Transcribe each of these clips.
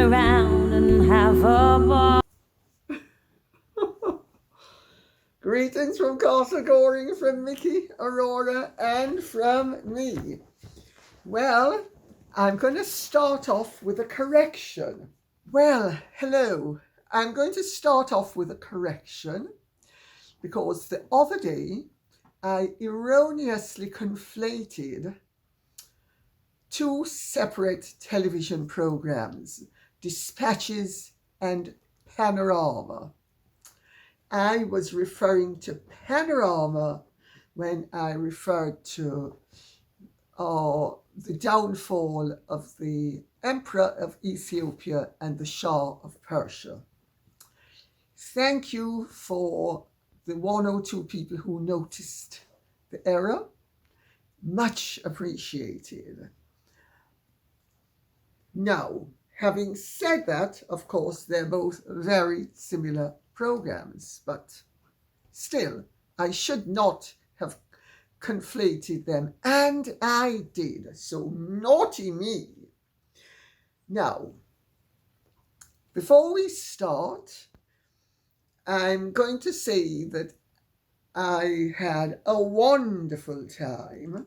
gather round and have a ball. Greetings from Castle Goring, from Mickey, Aurora, and from me. Well, I'm going to start off with a correction. Well, hello. I'm going to start off with a correction because the other day I erroneously conflated two separate television programs, Dispatches and Panorama. I was referring to Panorama when I referred to the downfall of the Emperor of Ethiopia and the Shah of Persia. Thank you for the 102 people who noticed the error. Much appreciated. Now, having said that, of course, they're both very similar programs, but still, I should not have conflated them, and I did, so naughty me. Now, before we start, I'm going to say that I had a wonderful time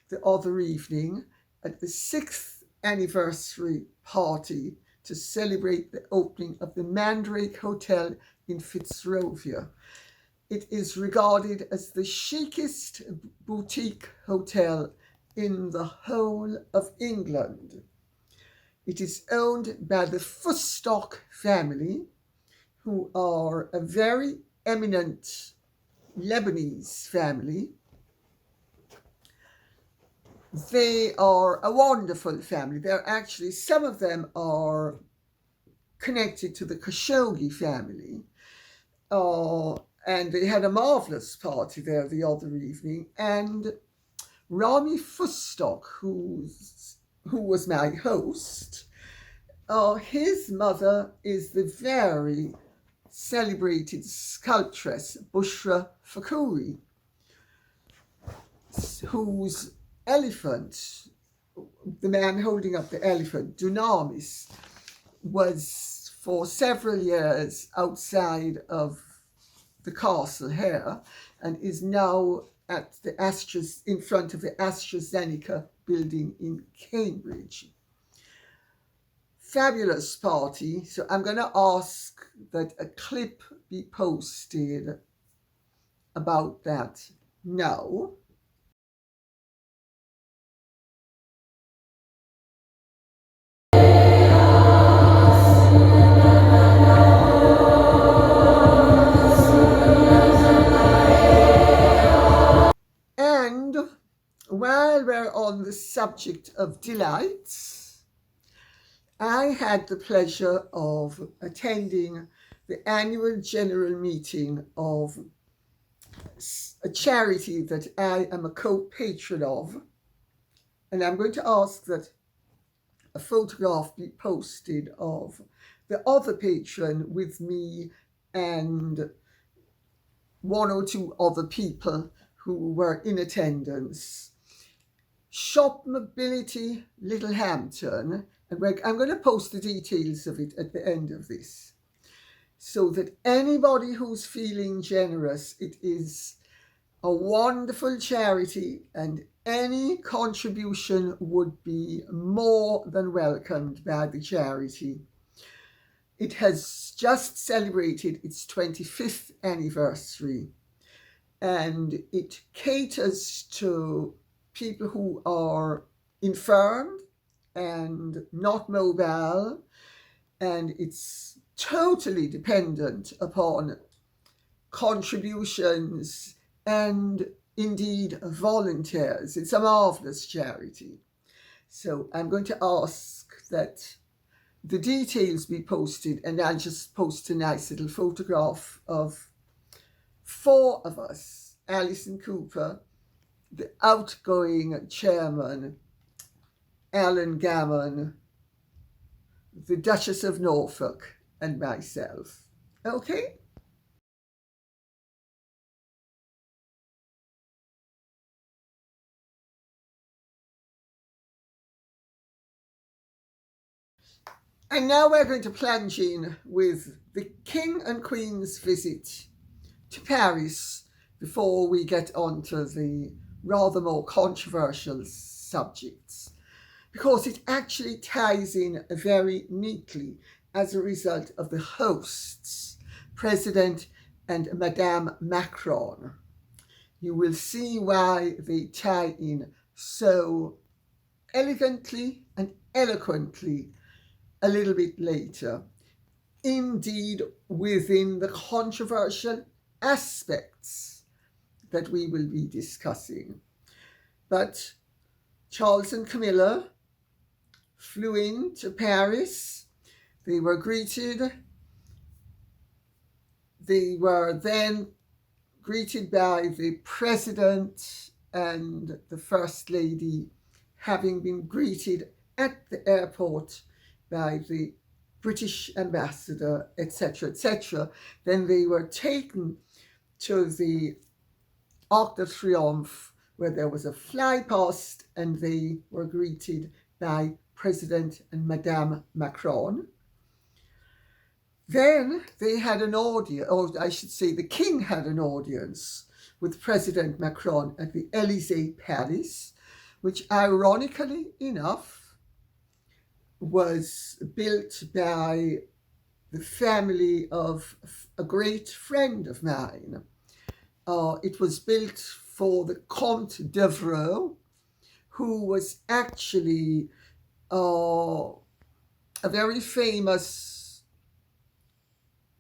the other evening at the 6th anniversary party to celebrate the opening of the Mandrake Hotel in Fitzrovia. It is regarded as the chicest boutique hotel in the whole of England. It is owned by the Fustock family, who are a very eminent Lebanese family. They are a wonderful family. They're actually, some of them are connected to the Khashoggi family. And they had a marvellous party there the other evening. And Rami Fustock, who was my host, his mother is the very celebrated sculptress Bushra Fakouri, whose elephant, the man holding up the elephant, Dunamis, was for several years outside of the castle here and is now at the in front of the AstraZeneca building in Cambridge. Fabulous party. So I'm going to ask that a clip be posted about that now. And while we're on the subject of delights, I had the pleasure of attending the annual general meeting of a charity that I am a co-patron of. And I'm going to ask that a photograph be posted of the other patron with me and one or two other people who were in attendance. Shop Mobility Littlehampton, and I'm going to post the details of it at the end of this, so that anybody who's feeling generous, it is a wonderful charity and any contribution would be more than welcomed by the charity. It has just celebrated its 25th anniversary, and it caters to people who are infirm and not mobile, and it's totally dependent upon contributions and indeed volunteers. It's a marvellous charity. So I'm going to ask that the details be posted, and I'll just post a nice little photograph of 4 of us: Alison Cooper, the outgoing chairman, Alan Gammon, the Duchess of Norfolk, and myself. Okay? And now we're going to plunge in with the King and Queen's visit to Paris before we get on to the rather more controversial subjects, because it actually ties in very neatly as a result of the hosts, President and Madame Macron. You will see why they tie in so elegantly and eloquently a little bit later. Indeed, within the controversial aspects that we will be discussing. But Charles and Camilla flew into Paris. They were greeted. They were then greeted by the President and the First Lady, having been greeted at the airport by the British ambassador, etc., etc. Then they were taken to the Arc de Triomphe, where there was a fly past, and they were greeted by President and Madame Macron. Then they had an audience, or I should say the King had an audience with President Macron at the Élysée Palace, which ironically enough was built by the family of a great friend of mine. It was built for the Comte d'Evreux, who was actually a very famous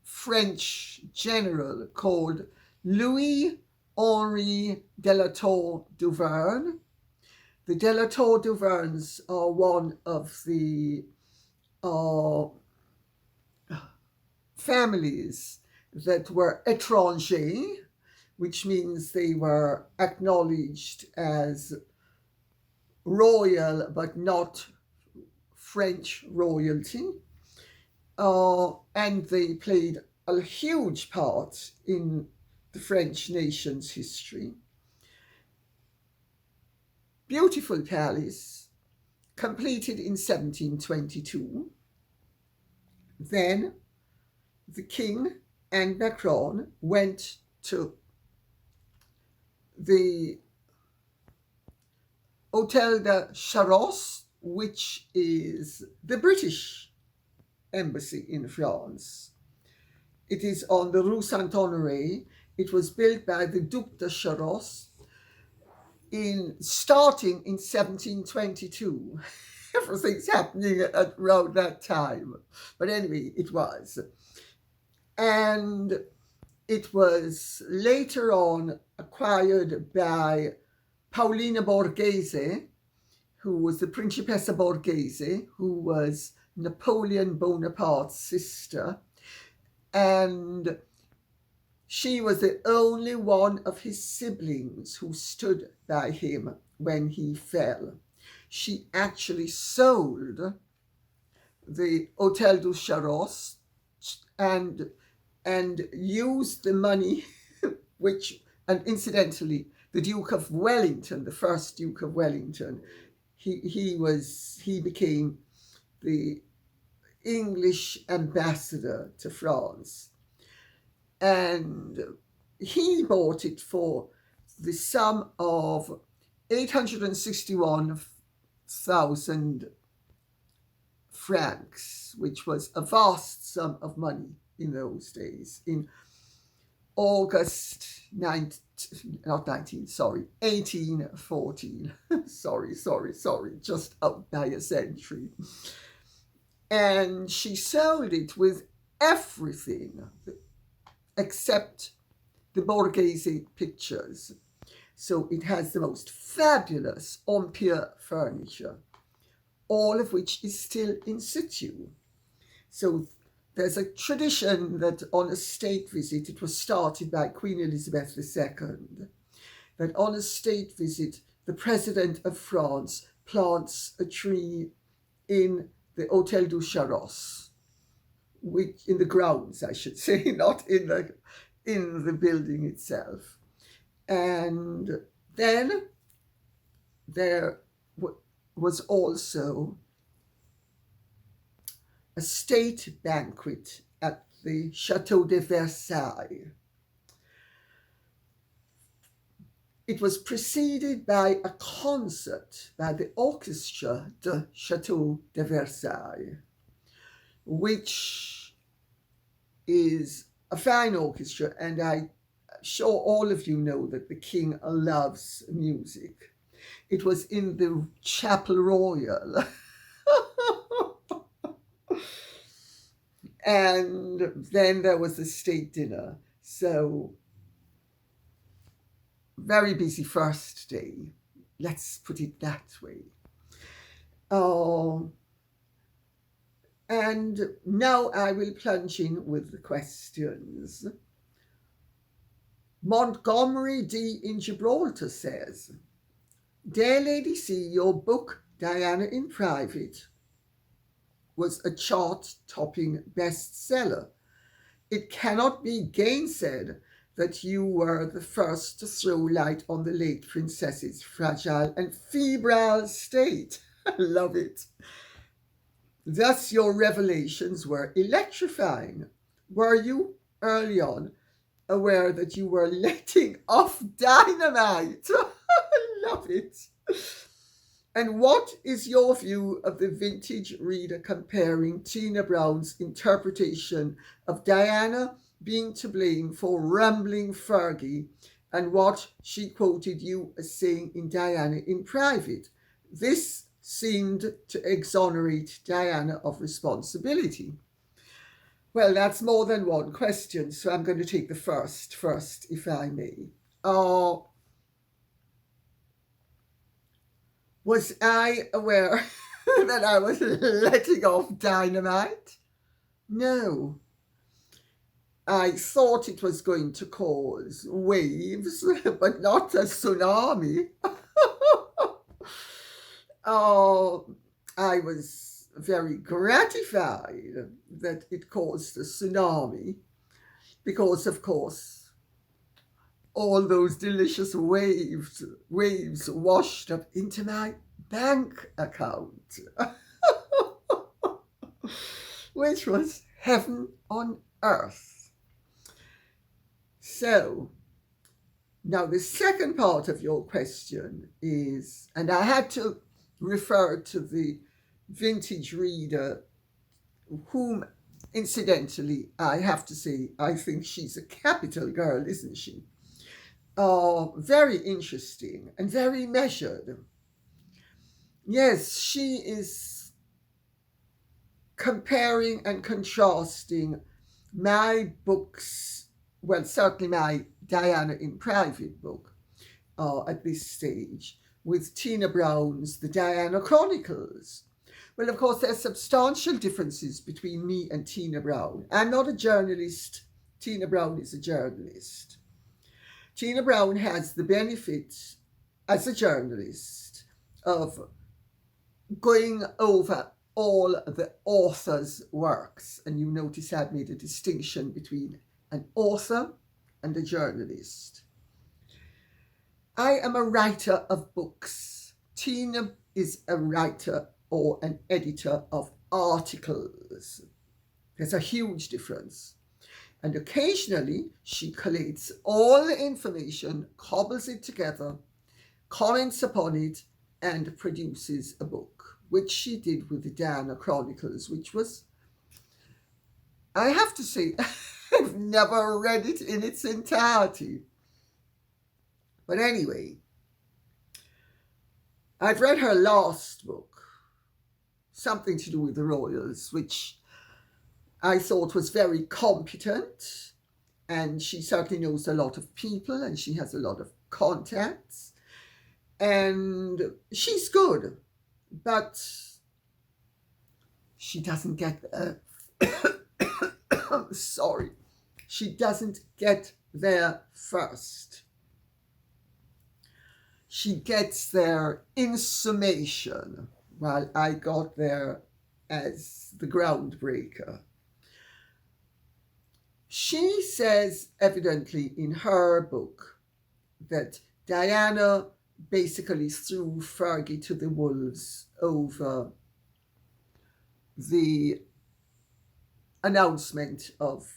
French general called Louis-Henri de la Tour d'Auvergne. The de la Tour d'Auvergnes are one of the families that were étrangers, which means they were acknowledged as royal but not French royalty. And they played a huge part in the French nation's history. Beautiful palace, completed in 1722. Then the King and Macron went to the Hôtel de Charros, which is the British embassy in France. It is on the Rue Saint-Honoré. It was built by the Duc de Charros starting in 1722. Everything's happening around that time. But anyway, it was. And it was later on acquired by Paolina Borghese, who was the Principessa Borghese, who was Napoleon Bonaparte's sister. And she was the only one of his siblings who stood by him when he fell. She actually sold the Hôtel du Charros and used the money, and incidentally, the Duke of Wellington, the first Duke of Wellington, he became the English ambassador to France. And he bought it for the sum of 861,000 francs, which was a vast sum of money in those days, in August 1814. sorry, just out by a century. And she sold it with everything except the Borghese pictures. So it has the most fabulous Empire furniture, all of which is still in situ. So there's a tradition that on a state visit, it was started by Queen Elizabeth II, that on a state visit, the President of France plants a tree in the Hôtel du Charros, which in the grounds, I should say, not in the building itself. And then there was also a state banquet at the Chateau de Versailles. It was preceded by a concert by the Orchestra de Chateau de Versailles, which is a fine orchestra, and I'm sure all of you know that the King loves music. It was in the Chapel Royal. And then there was a state dinner. So, very busy first day. Let's put it that way. And now I will plunge in with the questions. Montgomery D. in Gibraltar says, Dear Lady C, your book, Diana in Private, was a chart-topping bestseller. It cannot be gainsaid that you were the first to throw light on the late princess's fragile and febrile state. I love it. Thus, your revelations were electrifying. Were you, early on, aware that you were letting off dynamite? I love it. And what is your view of the vintage reader comparing Tina Brown's interpretation of Diana being to blame for rumbling Fergie and what she quoted you as saying in Diana in Private? This seemed to exonerate Diana of responsibility. Well, that's more than one question, so I'm going to take the first, if I may. Was I aware that I was letting off dynamite? No. I thought it was going to cause waves, but not a tsunami. I was very gratified that it caused a tsunami because, of course, all those delicious waves washed up into my bank account, which was heaven on earth. So, now the second part of your question is, and I had to refer to the vintage reader, whom, incidentally, I have to say, I think she's a capital girl, isn't she? Very interesting and very measured. Yes, she is comparing and contrasting my books, well, certainly my Diana in Private book at this stage, with Tina Brown's The Diana Chronicles. Well, of course, there are substantial differences between me and Tina Brown. I'm not a journalist. Tina Brown is a journalist. Tina Brown has the benefit, as a journalist, of going over all the author's works. And you notice I've made a distinction between an author and a journalist. I am a writer of books. Tina is a writer or an editor of articles. There's a huge difference. And occasionally she collates all the information, cobbles it together, comments upon it, and produces a book, which she did with the Diana Chronicles, which was, I have to say, I've never read it in its entirety. But anyway, I've read her last book, something to do with the royals, which I thought was very competent, and she certainly knows a lot of people, and she has a lot of contacts, and she's good, but she doesn't get she doesn't get there first. She gets there in summation, while I got there as the groundbreaker. She says, evidently, in her book, that Diana basically threw Fergie to the wolves over the announcement of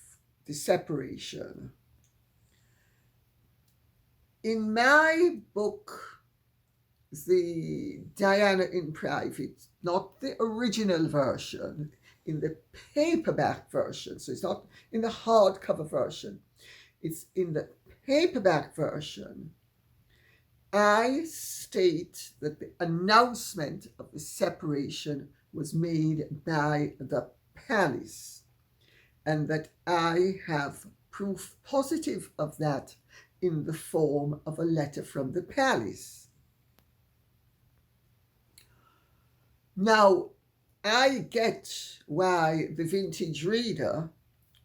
the separation. In my book, the Diana in Private, not the original version, in the paperback version, so it's not in the hardcover version, it's in the paperback version, I state that the announcement of the separation was made by the palace, and that I have proof positive of that in the form of a letter from the palace. Now, I get why the vintage reader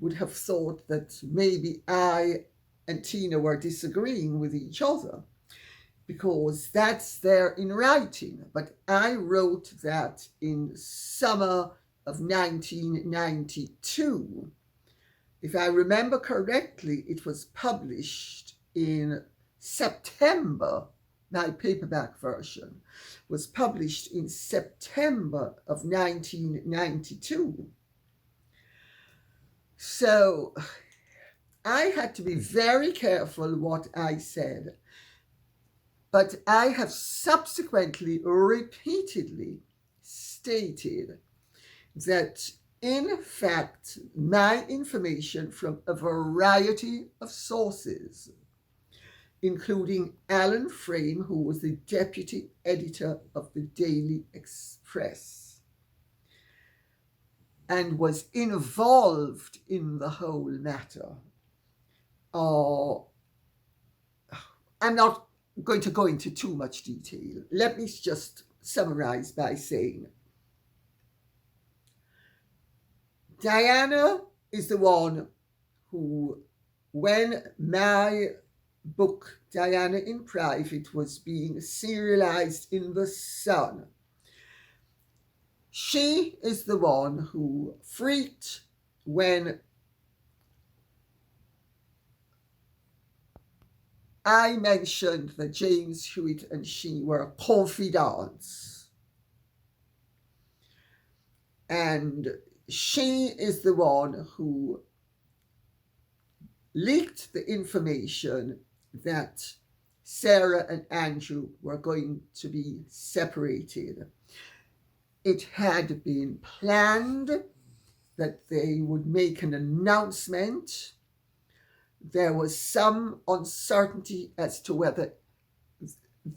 would have thought that maybe I and Tina were disagreeing with each other, because that's there in writing. But I wrote that in summer of 1992. If I remember correctly, it was published in September. My paperback version was published in September of 1992. So I had to be very careful what I said. But I have subsequently repeatedly stated that, in fact, my information from a variety of sources, including Alan Frame, who was the deputy editor of the Daily Express and was involved in the whole matter. I'm not going to go into too much detail. Let me just summarize by saying Diana is the one who, when my book Diana in Private was being serialized in the Sun, she is the one who freaked when I mentioned that James Hewitt and she were confidants. And she is the one who leaked the information that Sarah and Andrew were going to be separated. It had been planned that they would make an announcement. There was some uncertainty as to whether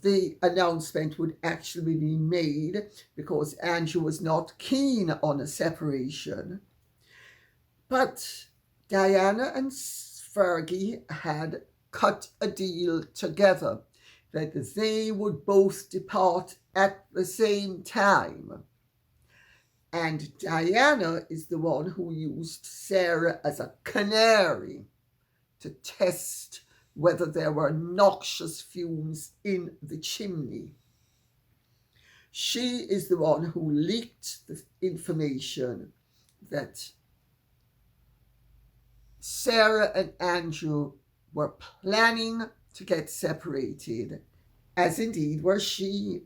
the announcement would actually be made, because Andrew was not keen on a separation. But Diana and Fergie had cut a deal together that they would both depart at the same time. And Diana is the one who used Sarah as a canary to test whether there were noxious fumes in the chimney. She is the one who leaked the information that Sarah and Andrew were planning to get separated, as indeed were she,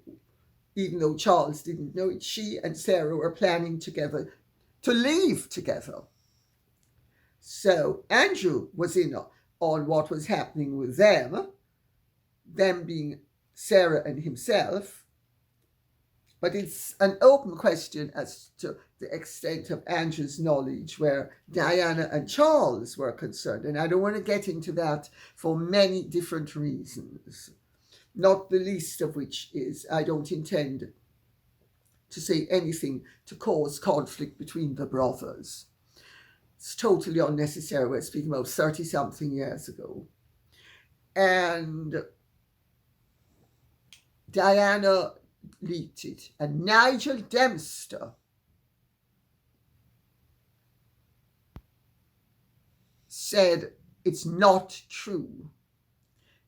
even though Charles didn't know it. She and Sarah were planning together to leave together. So Andrew was in on what was happening with them being Sarah and himself. But it's an open question as to the extent of Andrew's knowledge where Diana and Charles were concerned. And I don't want to get into that for many different reasons, not the least of which is I don't intend to say anything to cause conflict between the brothers. It's totally unnecessary. We're speaking about 30-something years ago. And Diana leaked it. And Nigel Dempster said it's not true.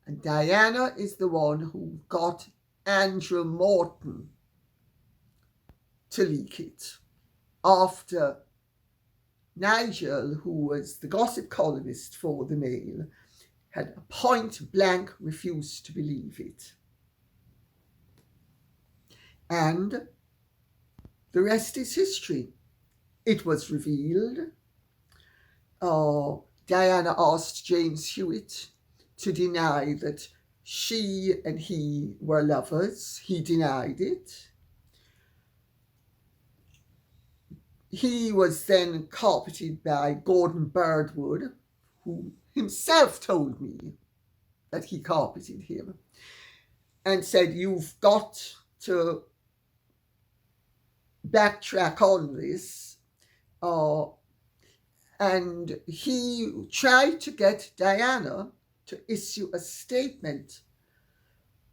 And Diana is the one who got Andrew Morton to leak it after Nigel, who was the gossip columnist for the Mail, had point blank refused to believe it. And the rest is history. It was revealed Diana asked James Hewitt to deny that she and he were lovers. He denied it. He was then carpeted by Gordon Birdwood, who himself told me that he carpeted him, and said, "You've got to backtrack on this." And he tried to get Diana to issue a statement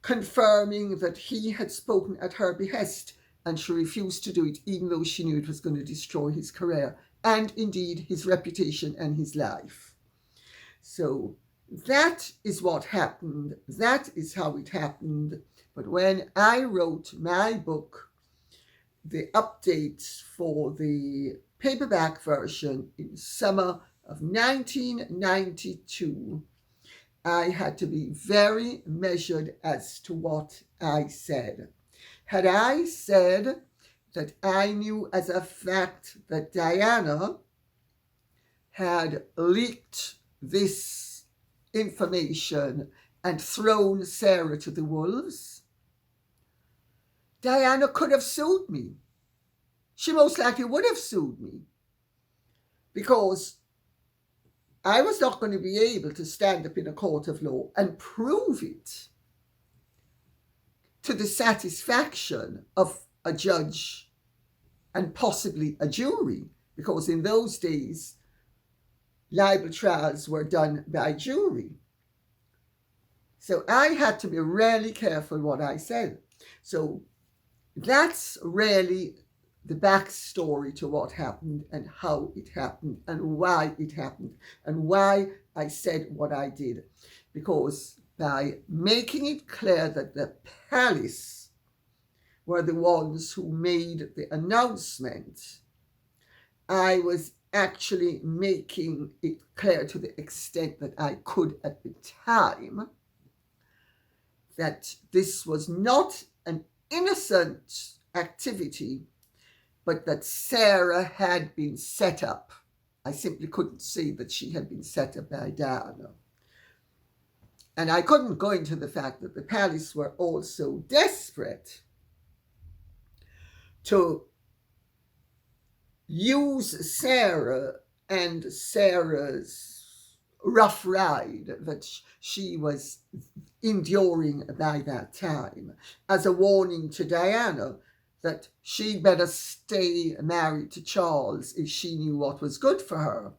confirming that he had spoken at her behest, and she refused to do it, even though she knew it was going to destroy his career and indeed his reputation and his life. So that is what happened. That is how it happened. But when I wrote my book, the updates for the paperback version in summer of 1992, I had to be very measured as to what I said. Had I said that I knew as a fact that Diana had leaked this information and thrown Sarah to the wolves, Diana could have sued me. She most likely would have sued me, because I was not going to be able to stand up in a court of law and prove it to the satisfaction of a judge and possibly a jury, because in those days, libel trials were done by jury. So I had to be really careful what I said. So that's really the backstory to what happened and how it happened and why it happened and why I said what I did. Because by making it clear that the palace were the ones who made the announcement, I was actually making it clear to the extent that I could at the time that this was not an innocent activity, but that Sarah had been set up. I simply couldn't say that she had been set up by Diana. And I couldn't go into the fact that the palace were also desperate to use Sarah and Sarah's rough ride that she was enduring by that time as a warning to Diana that she'd better stay married to Charles if she knew what was good for her,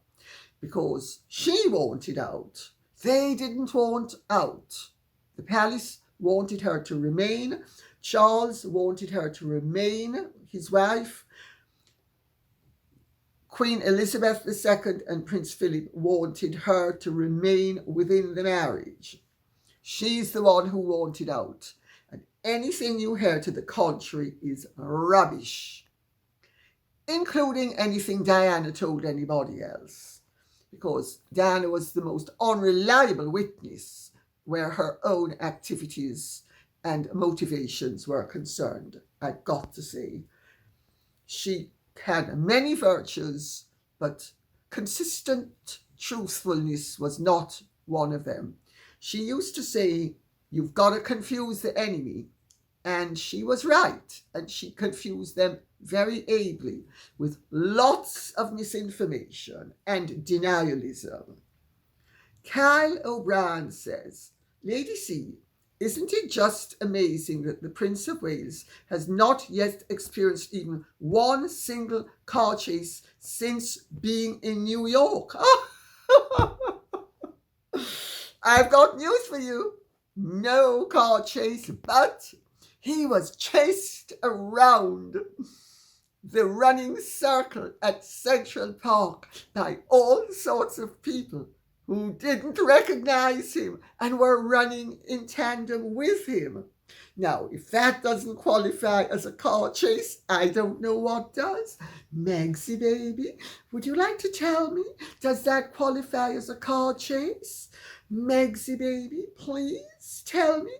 because she wanted out. They didn't want out. The palace wanted her to remain. Charles wanted her to remain his wife. Queen Elizabeth II and Prince Philip wanted her to remain within the marriage. She's the one who wanted out. And anything you hear to the contrary is rubbish, including anything Diana told anybody else, because Diana was the most unreliable witness where her own activities and motivations were concerned. I've got to say, she had many virtues, but consistent truthfulness was not one of them. She used to say, "You've got to confuse the enemy." And she was right. And she confused them very ably with lots of misinformation and denialism. Kyle O'Brien says, "Lady C, isn't it just amazing that the Prince of Wales has not yet experienced even one single car chase since being in New York?" I've got news for you. No car chase, but he was chased around the running circle at Central Park by all sorts of people who didn't recognize him and were running in tandem with him. Now, if that doesn't qualify as a car chase, I don't know what does. Megsy baby, would you like to tell me, does that qualify as a car chase? Megsy baby, please tell me.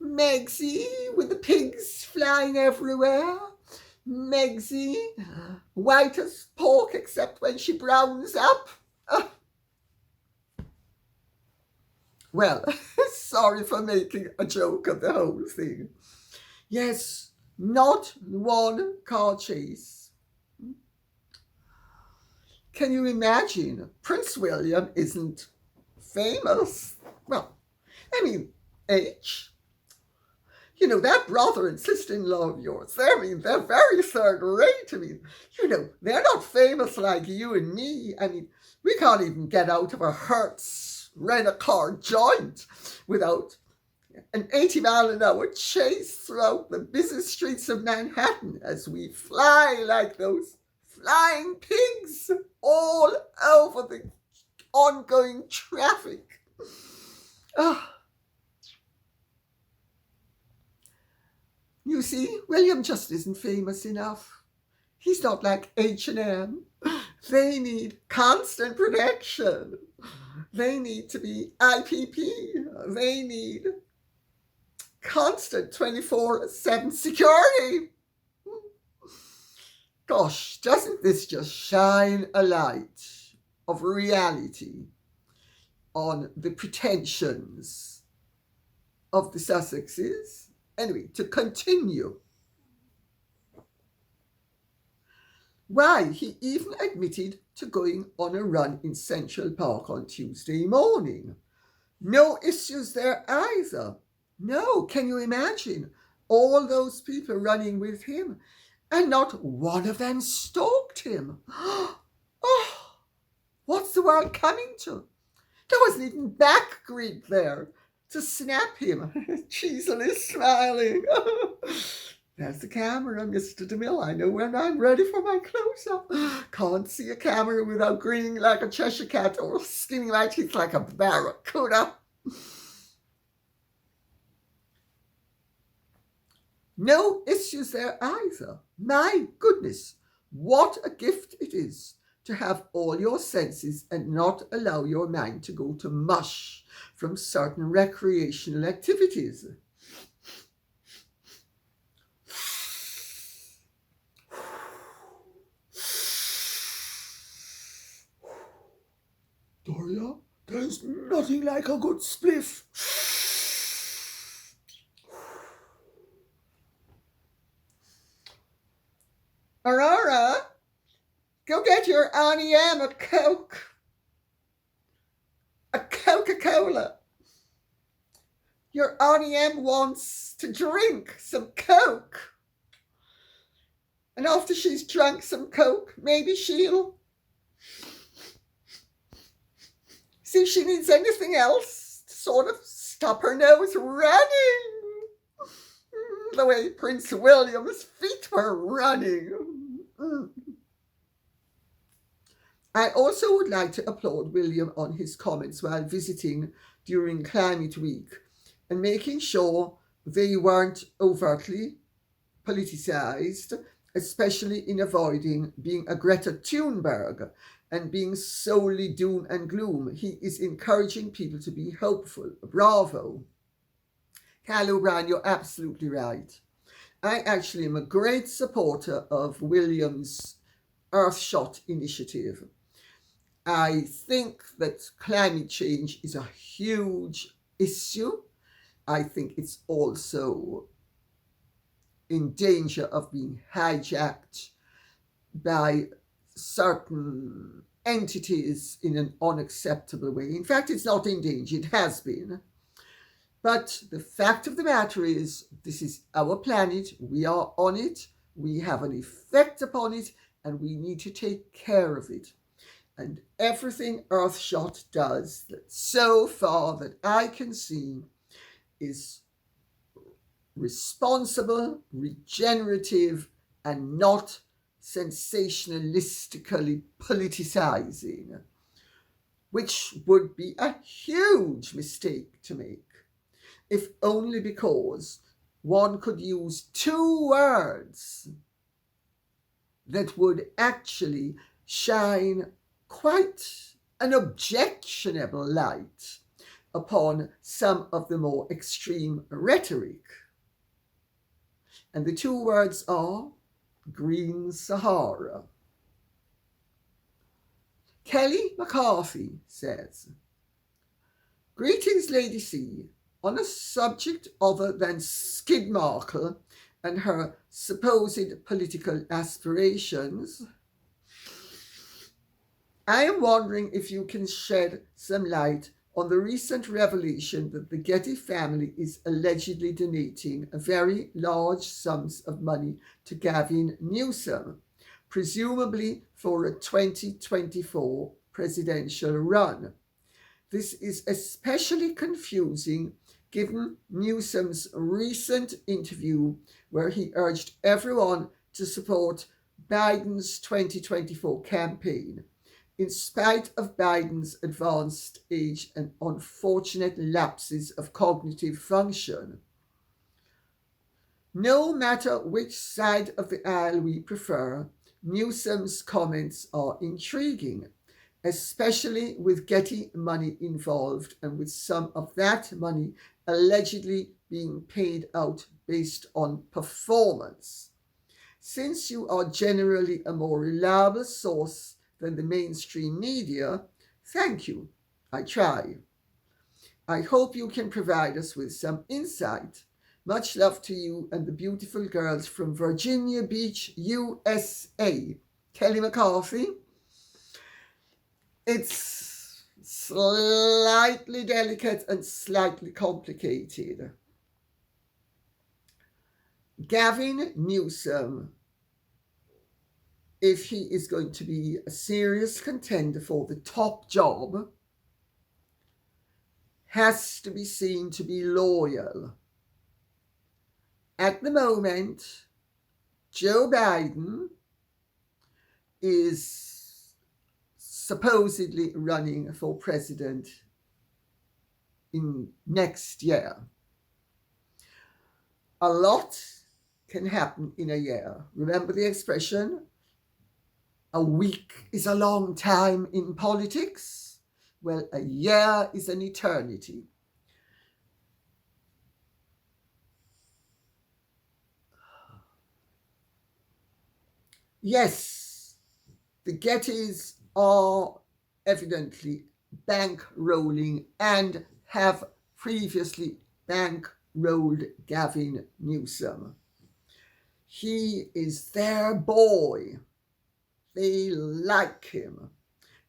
Megsy with the pigs flying everywhere. Megsy, white as pork except when she browns up. Well, sorry for making a joke of the whole thing. Yes, not one car chase. Can you imagine? Prince William isn't famous. Well, I mean, age. You know, that brother and sister-in-law of yours, they're very third rate. I mean, they're not famous like you and me. I mean, we can't even get out of a Hertz rent-a-car joint without an 80-mile-an-hour chase throughout the busy streets of Manhattan as we fly like those flying pigs all over the ongoing traffic. You see, William just isn't famous enough. He's not like H&M. They need constant protection. They need to be IPP. They need constant 24/7 security. Gosh, doesn't this just shine a light of reality on the pretensions of the Sussexes? Anyway, to continue. Why, he even admitted to going on a run in Central Park on Tuesday morning. No issues there either. No, can you imagine? All those people running with him, and not one of them stalked him. Oh, what's the world coming to? There wasn't even back grid there to snap him. Cheezel is smiling. There's the camera, Mr. DeMille. I know when I'm ready for my close-up. Can't see a camera without grinning like a Cheshire cat or skinning my teeth like a barracuda. No issues there either. My goodness, what a gift it is to have all your senses and not allow your mind to go to mush from certain recreational activities. Doria, there's nothing like a good spliff. Aurora, go get your Auntie Em a Coke. A Coca-Cola. Your Auntie Em wants to drink some Coke. And after she's drunk some Coke, maybe she'll see if she needs anything else to sort of stop her nose running. The way Prince William's feet were running. I also would like to applaud William on his comments while visiting during Climate Week and making sure they weren't overtly politicized, especially in avoiding being a Greta Thunberg and being solely doom and gloom. He is encouraging people to be hopeful. Bravo. Cal O'Brien, you're absolutely right. I actually am a great supporter of William's Earthshot initiative. I think that climate change is a huge issue. I think it's also in danger of being hijacked by certain entities in an unacceptable way. In fact, it's not in danger, it has been. But the fact of the matter is, this is our planet, we are on it, we have an effect upon it, and we need to take care of it. And everything Earthshot does, that so far that I can see, is responsible, regenerative, and not sensationalistically politicizing, which would be a huge mistake to make, if only because one could use two words that would actually shine quite an objectionable light upon some of the more extreme rhetoric. And the two words are Green Sahara. Kelly McCarthy says, "Greetings, Lady C. On a subject other than Skidmarkle and her supposed political aspirations, I am wondering if you can shed some light on the recent revelation that the Getty family is allegedly donating very large sums of money to Gavin Newsom, presumably for a 2024 presidential run. This is especially confusing given Newsom's recent interview where he urged everyone to support Biden's 2024 campaign, in spite of Biden's advanced age and unfortunate lapses of cognitive function. No matter which side of the aisle we prefer, Newsom's comments are intriguing, especially with Getty money involved and with some of that money allegedly being paid out based on performance. Since you are generally a more reliable source than the mainstream media, thank you. I try. I hope you can provide us with some insight. Much love to you and the beautiful girls from Virginia Beach, USA." Kelly McCarthy. It's slightly delicate and slightly complicated. Gavin Newsom, if he is going to be a serious contender for the top job, has to be seen to be loyal. At the moment, Joe Biden is supposedly running for president in next year. A lot can happen in a year. Remember the expression, a week is a long time in politics? Well, a year is an eternity. Yes, the Gettys are evidently bankrolling and have previously bankrolled Gavin Newsom. He is their boy. They like him.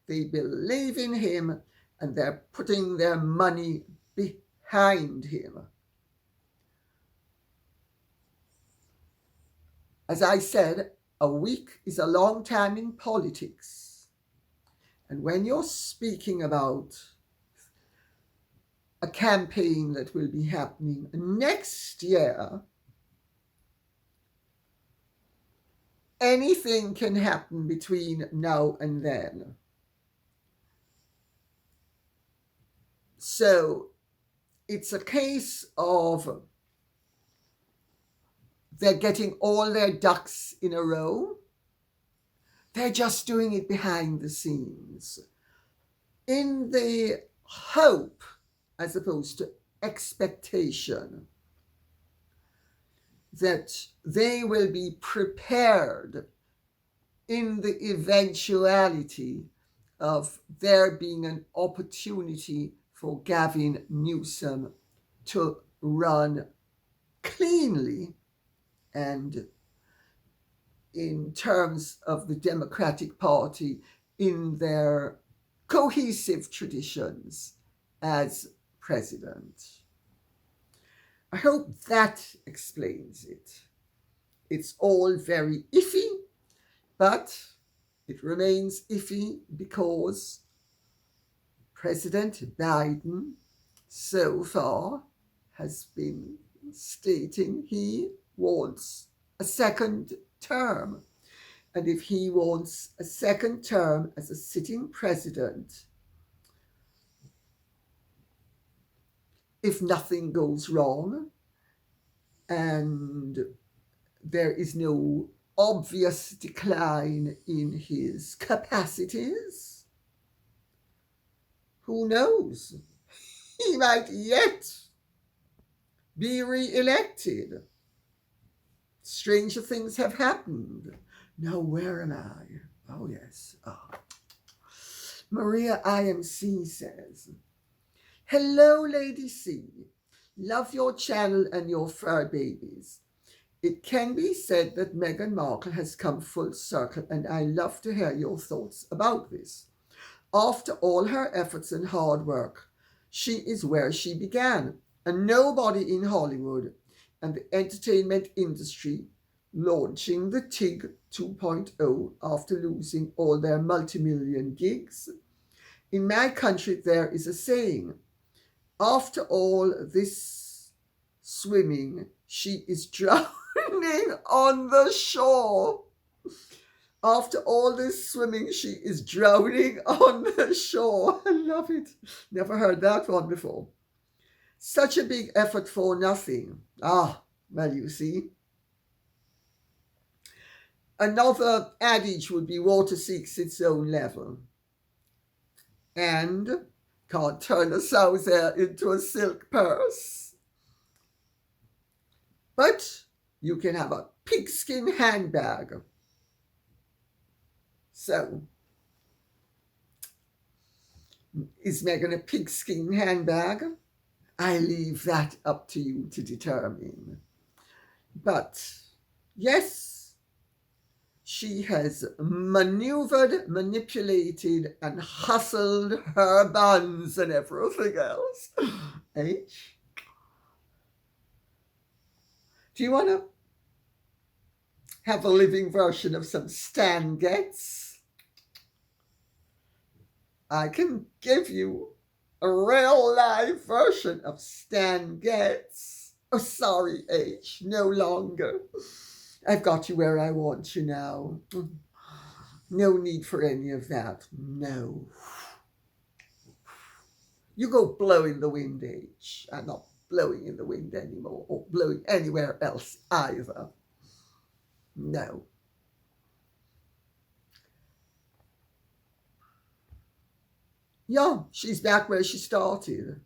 They believe in him, and they're putting their money behind him. As I said, a week is a long time in politics. And when you're speaking about a campaign that will be happening next year, anything can happen between now and then. So it's a case of they're getting all their ducks in a row. They're just doing it behind the scenes in the hope, as opposed to expectation, that they will be prepared in the eventuality of there being an opportunity for Gavin Newsom to run cleanly and in terms of the Democratic Party in their cohesive traditions as president. I hope that explains it. It's all very iffy, but it remains iffy because President Biden so far has been stating he wants a second term. And if he wants a second term as a sitting president, if nothing goes wrong and there is no obvious decline in his capacities, who knows? He might yet be re-elected. Stranger things have happened. Now, where am I? Oh, yes. Maria IMC says, hello, Lady C. Love your channel and your fur babies. It can be said that Meghan Markle has come full circle, and I love to hear your thoughts about this. After all her efforts and hard work, she is where she began, a nobody in Hollywood and the entertainment industry, launching the TIG 2.0 after losing all their multi-million gigs. In my country, there is a saying, after all this swimming, she is drowning on the shore. After all this swimming, she is drowning on the shore. I love it. Never heard that one before. Such a big effort for nothing. Well, you see. Another adage would be water seeks its own level. And can't turn a sow's hair into a silk purse. But you can have a pigskin handbag. So, is Meghan a pigskin handbag? I leave that up to you to determine. But, yes, she has maneuvered, manipulated, and hustled her buns and everything else. H? Do you want to have a living version of some Stan Getz? I can give you a real live version of Stan Getz. Oh, sorry, H, no longer. I've got you where I want you now. No need for any of that. No. You go blow in the wind, H. I'm not blowing in the wind anymore, or blowing anywhere else either. No. Yeah, she's back where she started.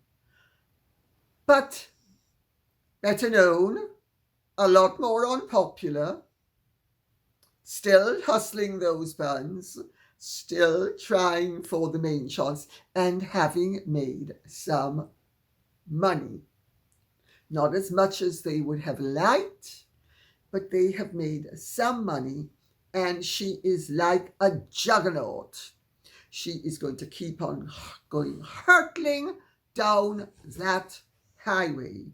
But better known, a lot more unpopular, still hustling those buns, still trying for the main chance, and having made some money. Not as much as they would have liked, but they have made some money, and she is like a juggernaut. She is going to keep on going hurtling down that highway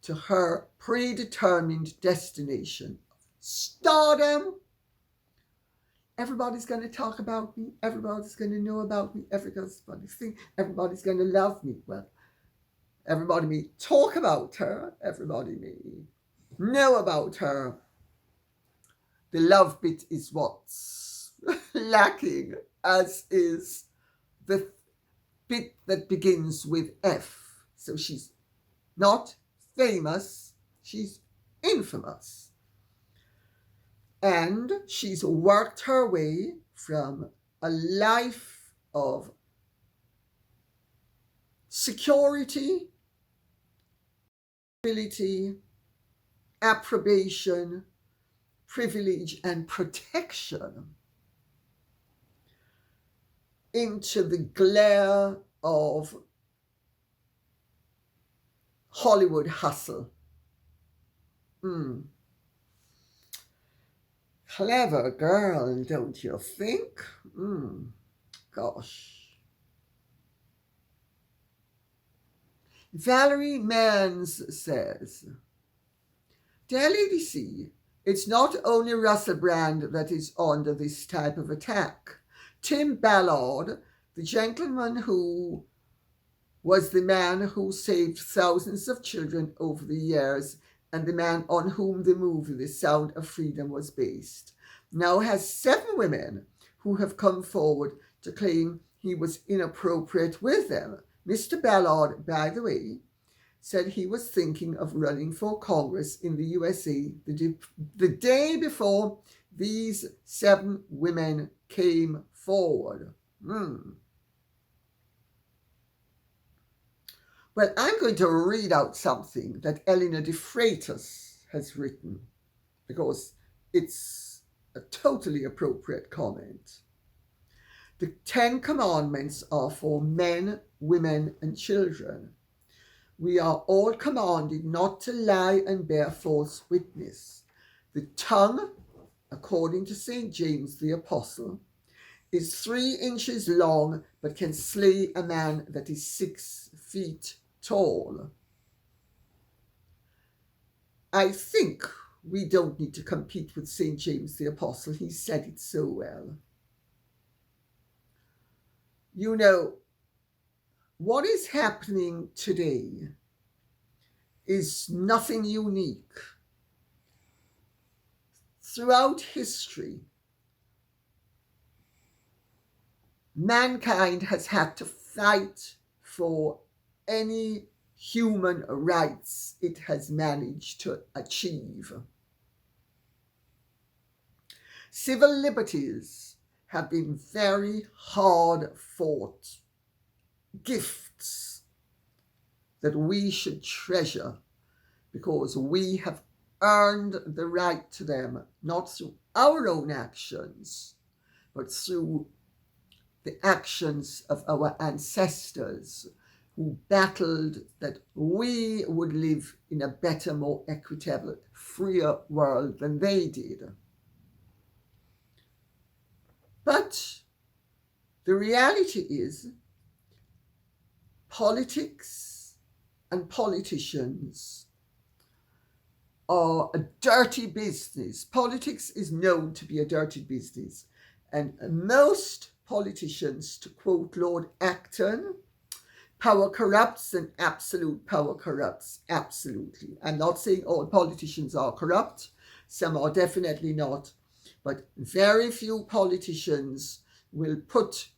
to her predetermined destination. Stardom. Everybody's going to talk about me. Everybody's going to know about me. Everybody's going to love me. Well, everybody may talk about her. Everybody may know about her. The love bit is what's lacking, as is the bit that begins with F. So she's not famous, she's infamous. And she's worked her way from a life of security, ability, approbation, privilege, and protection into the glare of Hollywood hustle. Clever girl, don't you think? Gosh. Valerie Mans says, Dear Lady C, it's not only Russell Brand that is under this type of attack. Tim Ballard, the gentleman who was the man who saved thousands of children over the years and the man on whom the movie The Sound of Freedom was based, now has 7 women who have come forward to claim he was inappropriate with them. Mr. Ballard, by the way, said he was thinking of running for Congress in the USA the day before these 7 women came forward. Well, I'm going to read out something that Eleanor de Freitas has written because it's a totally appropriate comment. The 10 Commandments are for men, women, and children. We are all commanded not to lie and bear false witness. The tongue, according to St. James the Apostle, is 3 inches long, but can slay a man that is 6 feet tall. I think we don't need to compete with St. James the Apostle. He said it so well. You know, what is happening today is nothing unique. Throughout history, mankind has had to fight for any human rights it has managed to achieve. Civil liberties have been very hard fought gifts that we should treasure because we have earned the right to them, not through our own actions, but through the actions of our ancestors who battled that we would live in a better, more equitable, freer world than they did. But the reality is, politics and politicians are a dirty business. Politics is known to be a dirty business. And most politicians, to quote Lord Acton, power corrupts and absolute power corrupts. Absolutely. I'm not saying all politicians are corrupt. Some are definitely not. But very few politicians will put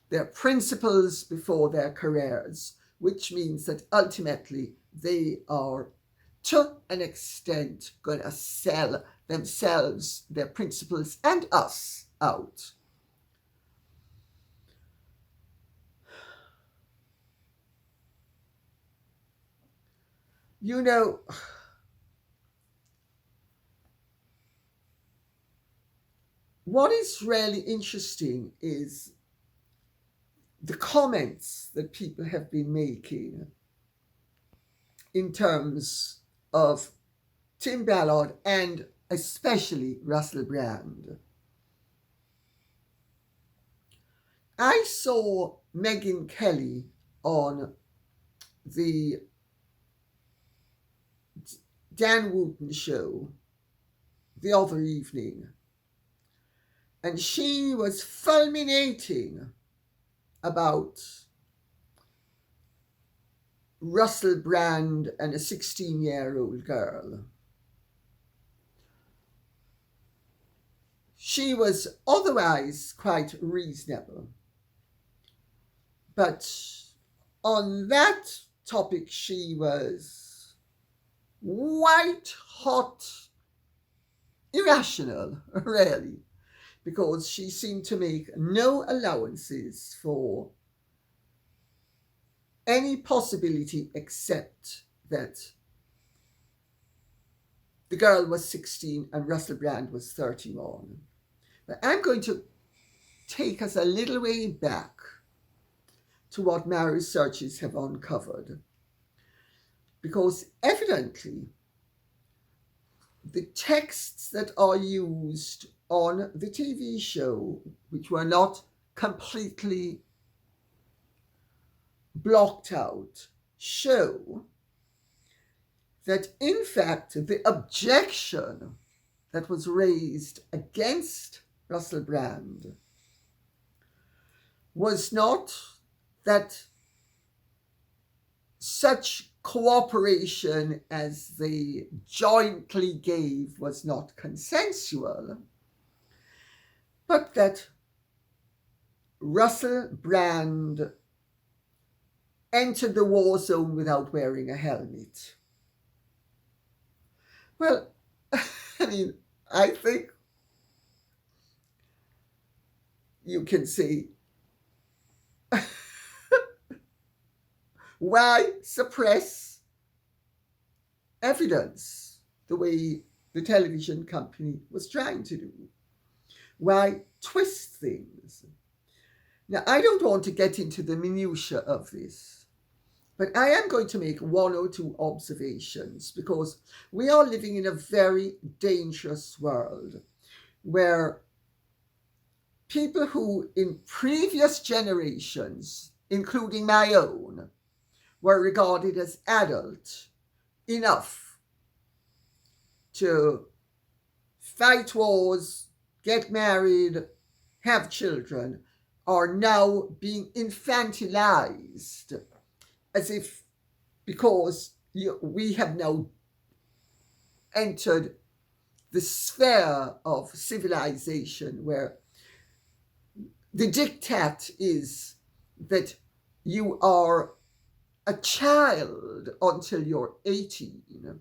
their principles before their careers, which means that ultimately they are, to an extent, going to sell themselves, their principles, and us out. You know, what is really interesting is the comments that people have been making in terms of Tim Ballard and especially Russell Brand. I saw Megyn Kelly on the Dan Wootton show the other evening, and she was fulminating about Russell Brand and a 16-year-old girl. She was otherwise quite reasonable, but on that topic she was white hot irrational, really, because she seemed to make no allowances for any possibility except that the girl was 16 and Russell Brand was 31. But I'm going to take us a little way back to what my researchers have uncovered, because evidently the texts that are used on the TV show, which were not completely blocked out, show that in fact the objection that was raised against Russell Brand was not that such cooperation as they jointly gave was not consensual, but that Russell Brand entered the war zone without wearing a helmet. Well, I mean, I think you can see why suppress evidence the way the television company was trying to do. Why twist things? Now, I don't want to get into the minutiae of this, but I am going to make one or two observations because we are living in a very dangerous world where people who in previous generations, including my own, were regarded as adult enough to fight wars, get married, have children, are now being infantilized as if because we have now entered the sphere of civilization where the diktat is that you are a child until you're 18.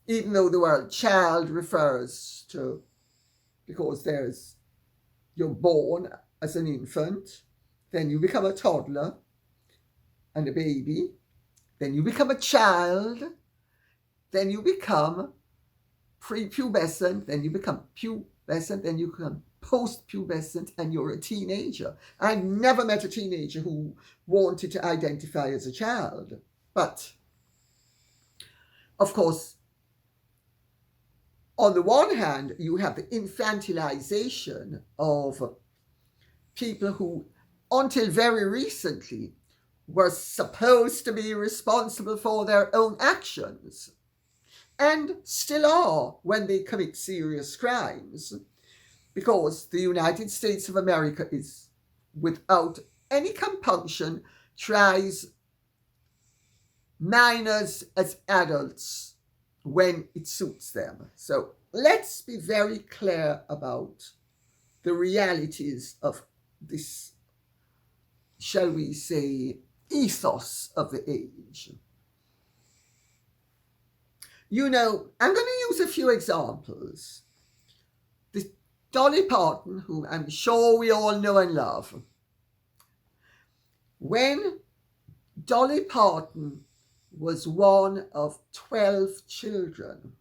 Even though the word child refers to, because you're born as an infant, then you become a toddler and a baby, then you become a child, then you become prepubescent, then you become pubescent, then you become post-pubescent, and you're a teenager. I never met a teenager who wanted to identify as a child. But, of course, on the one hand, you have the infantilization of people who, until very recently, were supposed to be responsible for their own actions, and still are when they commit serious crimes, because the United States of America is, without any compunction, tries minors as adults when it suits them. So let's be very clear about the realities of this, shall we say, ethos of the age. I'm going to use a few examples. Dolly Parton, whom I'm sure we all know and love. When Dolly Parton was one of 12 children,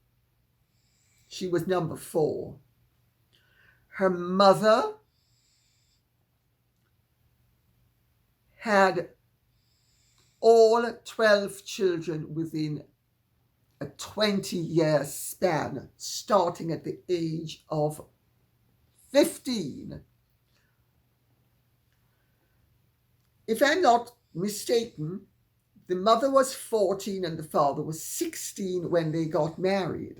she was number 4. Her mother had all 12 children within a 20-year span, starting at the age of 15. If I'm not mistaken, the mother was 14 and the father was 16 when they got married.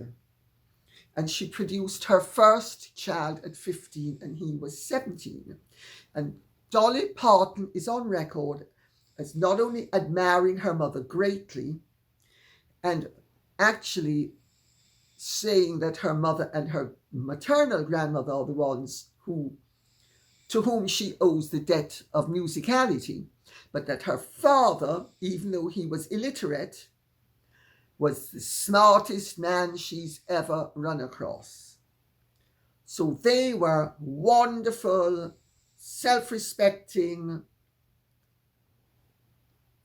And she produced her first child at 15 and he was 17. And Dolly Parton is on record as not only admiring her mother greatly and actually saying that her mother and her maternal grandmother are the ones to whom she owes the debt of musicality, but that her father, even though he was illiterate, was the smartest man she's ever run across. So they were wonderful, self-respecting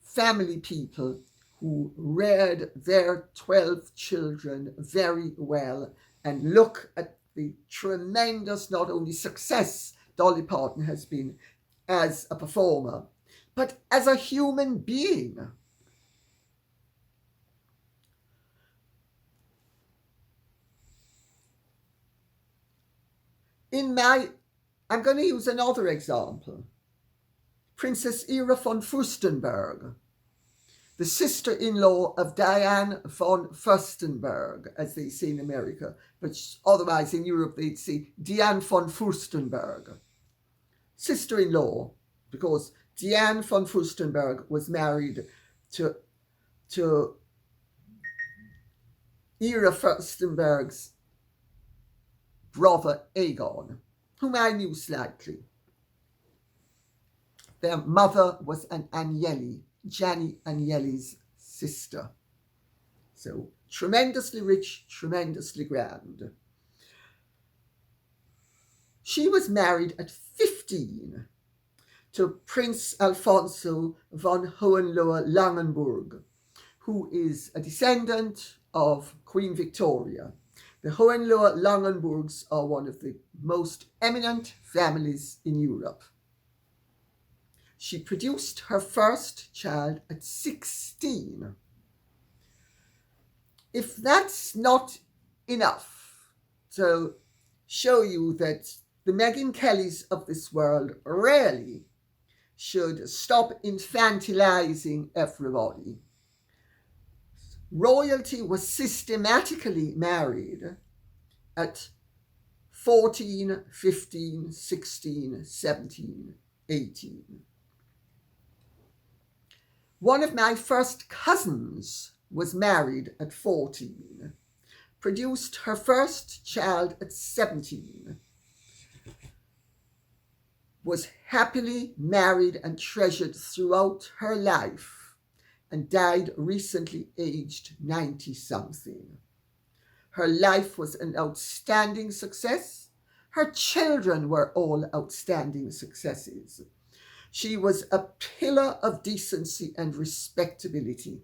family people who reared their 12 children very well, and look at the tremendous, not only success Dolly Parton has been as a performer, but as a human being. I'm going to use another example. Princess Ira von Fürstenberg, the sister-in-law of Diane von Fürstenberg, as they say in America, but otherwise in Europe they'd say Diane von Fürstenberg. Sister-in-law, because Diane von Fürstenberg was married to Ira Fürstenberg's brother Aegon, whom I knew slightly. Their mother was an Agnelli, Gianni Agnelli's sister. So tremendously rich, tremendously grand. She was married at 15 to Prince Alfonso von Hohenlohe-Langenburg, who is a descendant of Queen Victoria. The Hohenlohe-Langenburgs are one of the most eminent families in Europe. She produced her first child at 16. If that's not enough to show you that the Meghan Kellys of this world really should stop infantilizing everybody. Royalty was systematically married at 14, 15, 16, 17, 18. One of my first cousins was married at 14, produced her first child at 17, was happily married and treasured throughout her life, and died recently aged 90-something. Her life was an outstanding success. Her children were all outstanding successes. She was a pillar of decency and respectability.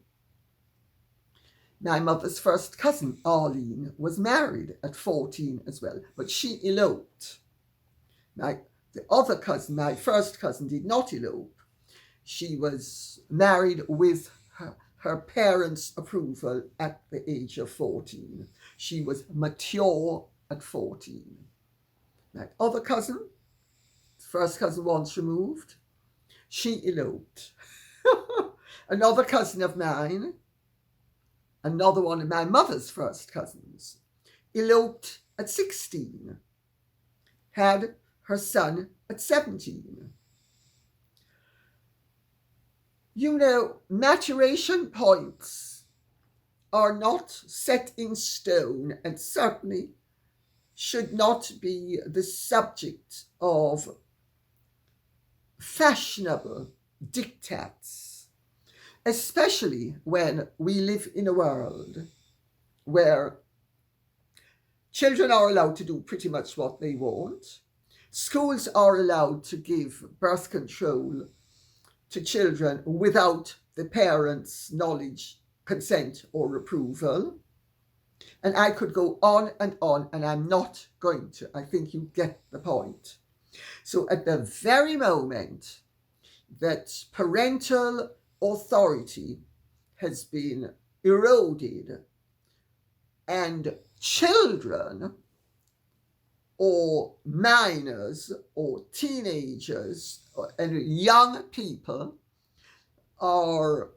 My mother's first cousin, Arlene, was married at 14 as well, but she eloped. The other cousin, my first cousin, did not elope. She was married with her parents' approval at the age of 14. She was mature at 14. My other cousin, first cousin once removed, she eloped. Another cousin of mine, another one of my mother's first cousins, eloped at 16, had her son at 17. You know, maturation points are not set in stone and certainly should not be the subject of fashionable diktats, especially when we live in a world where children are allowed to do pretty much what they want. Schools are allowed to give birth control to children without the parents' knowledge, consent, or approval. And I could go on, and I'm not going to. I think you get the point. So at the very moment that parental authority has been eroded and children or minors or teenagers and young people are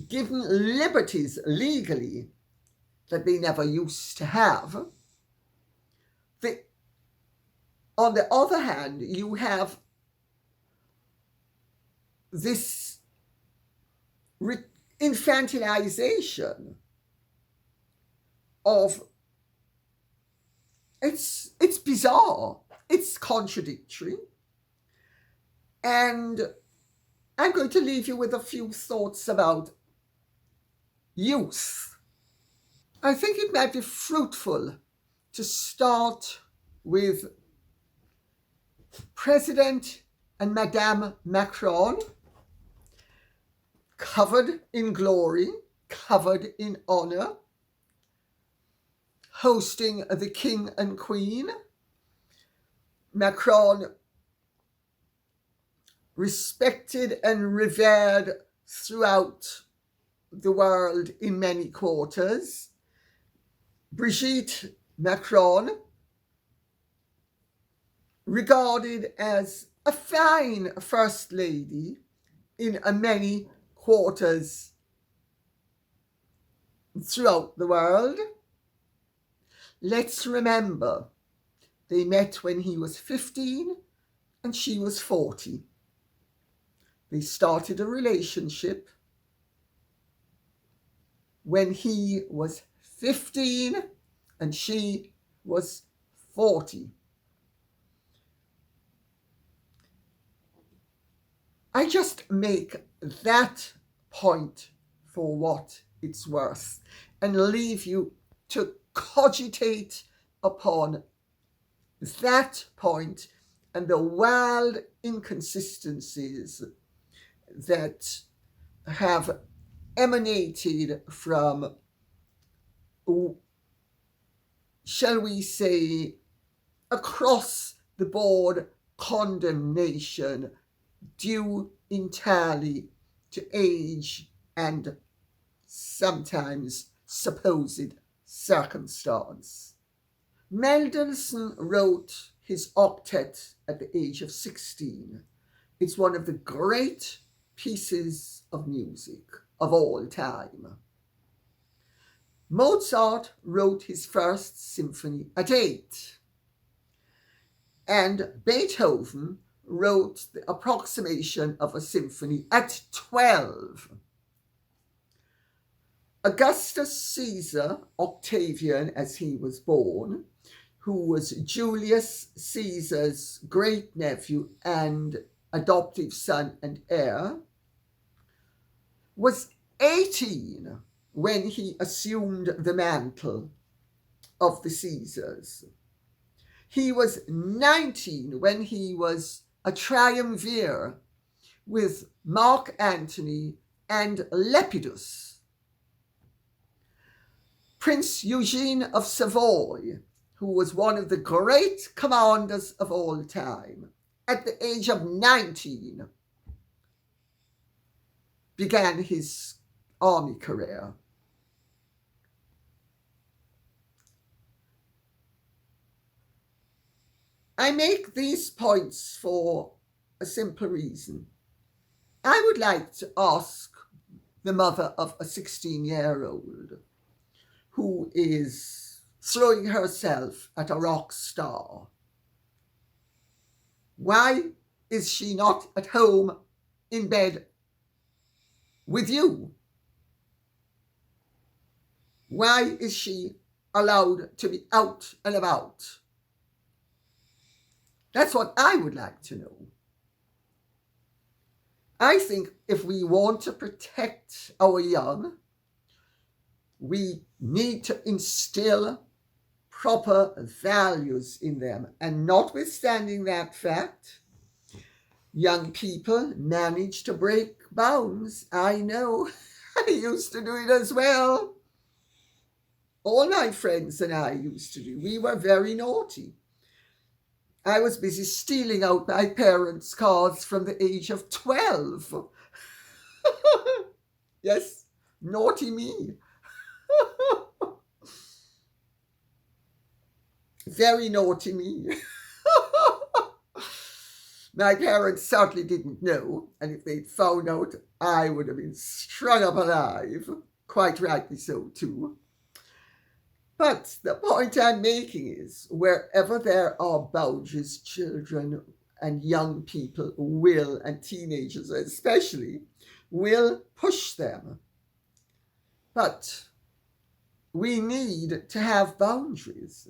given liberties legally that they never used to have. On the other hand, you have this infantilization of it's bizarre, it's contradictory, and I'm going to leave you with a few thoughts about youth. I think it might be fruitful to start with President and Madame Macron, covered in glory, covered in honor, hosting the King and Queen. Macron respected and revered throughout the world in many quarters. Brigitte Macron, regarded as a fine first lady in many quarters throughout the world. Let's remember, they met when he was 15 and she was 40. They started a relationship when he was 15 and she was 40. I just make that point for what it's worth and leave you to cogitate upon that point and the wild inconsistencies that have emanated from, shall we say, across the board condemnation due entirely to age and sometimes supposed circumstance. Mendelssohn wrote his octet at the age of 16. It's one of the great pieces of music of all time. Mozart wrote his first symphony at 8. And Beethoven wrote the approximation of a symphony at 12. Augustus Caesar, Octavian as he was born, who was Julius Caesar's great-nephew and adoptive son and heir, was 18 when he assumed the mantle of the Caesars. He was 19 when he was a triumvir with Mark Antony and Lepidus. Prince Eugene of Savoy, who was one of the great commanders of all time, at the age of 19, began his army career. I make these points for a simple reason. I would like to ask the mother of a 16-year-old who is throwing herself at a rock star, why is she not at home in bed with you? Why is she allowed to be out and about? That's what I would like to know. I think if we want to protect our young, we need to instill proper values in them. And notwithstanding that fact, young people manage to break bounds. I know. I used to do it as well. All my friends and I used to do. We were very naughty. I was busy stealing out my parents' cards from the age of 12. Yes, naughty me. Very naughty me. My parents certainly didn't know, and if they'd found out, I would have been strung up alive. Quite rightly so, too. But the point I'm making is, wherever there are boundaries, children and young people will, and teenagers especially, will push them. But we need to have boundaries.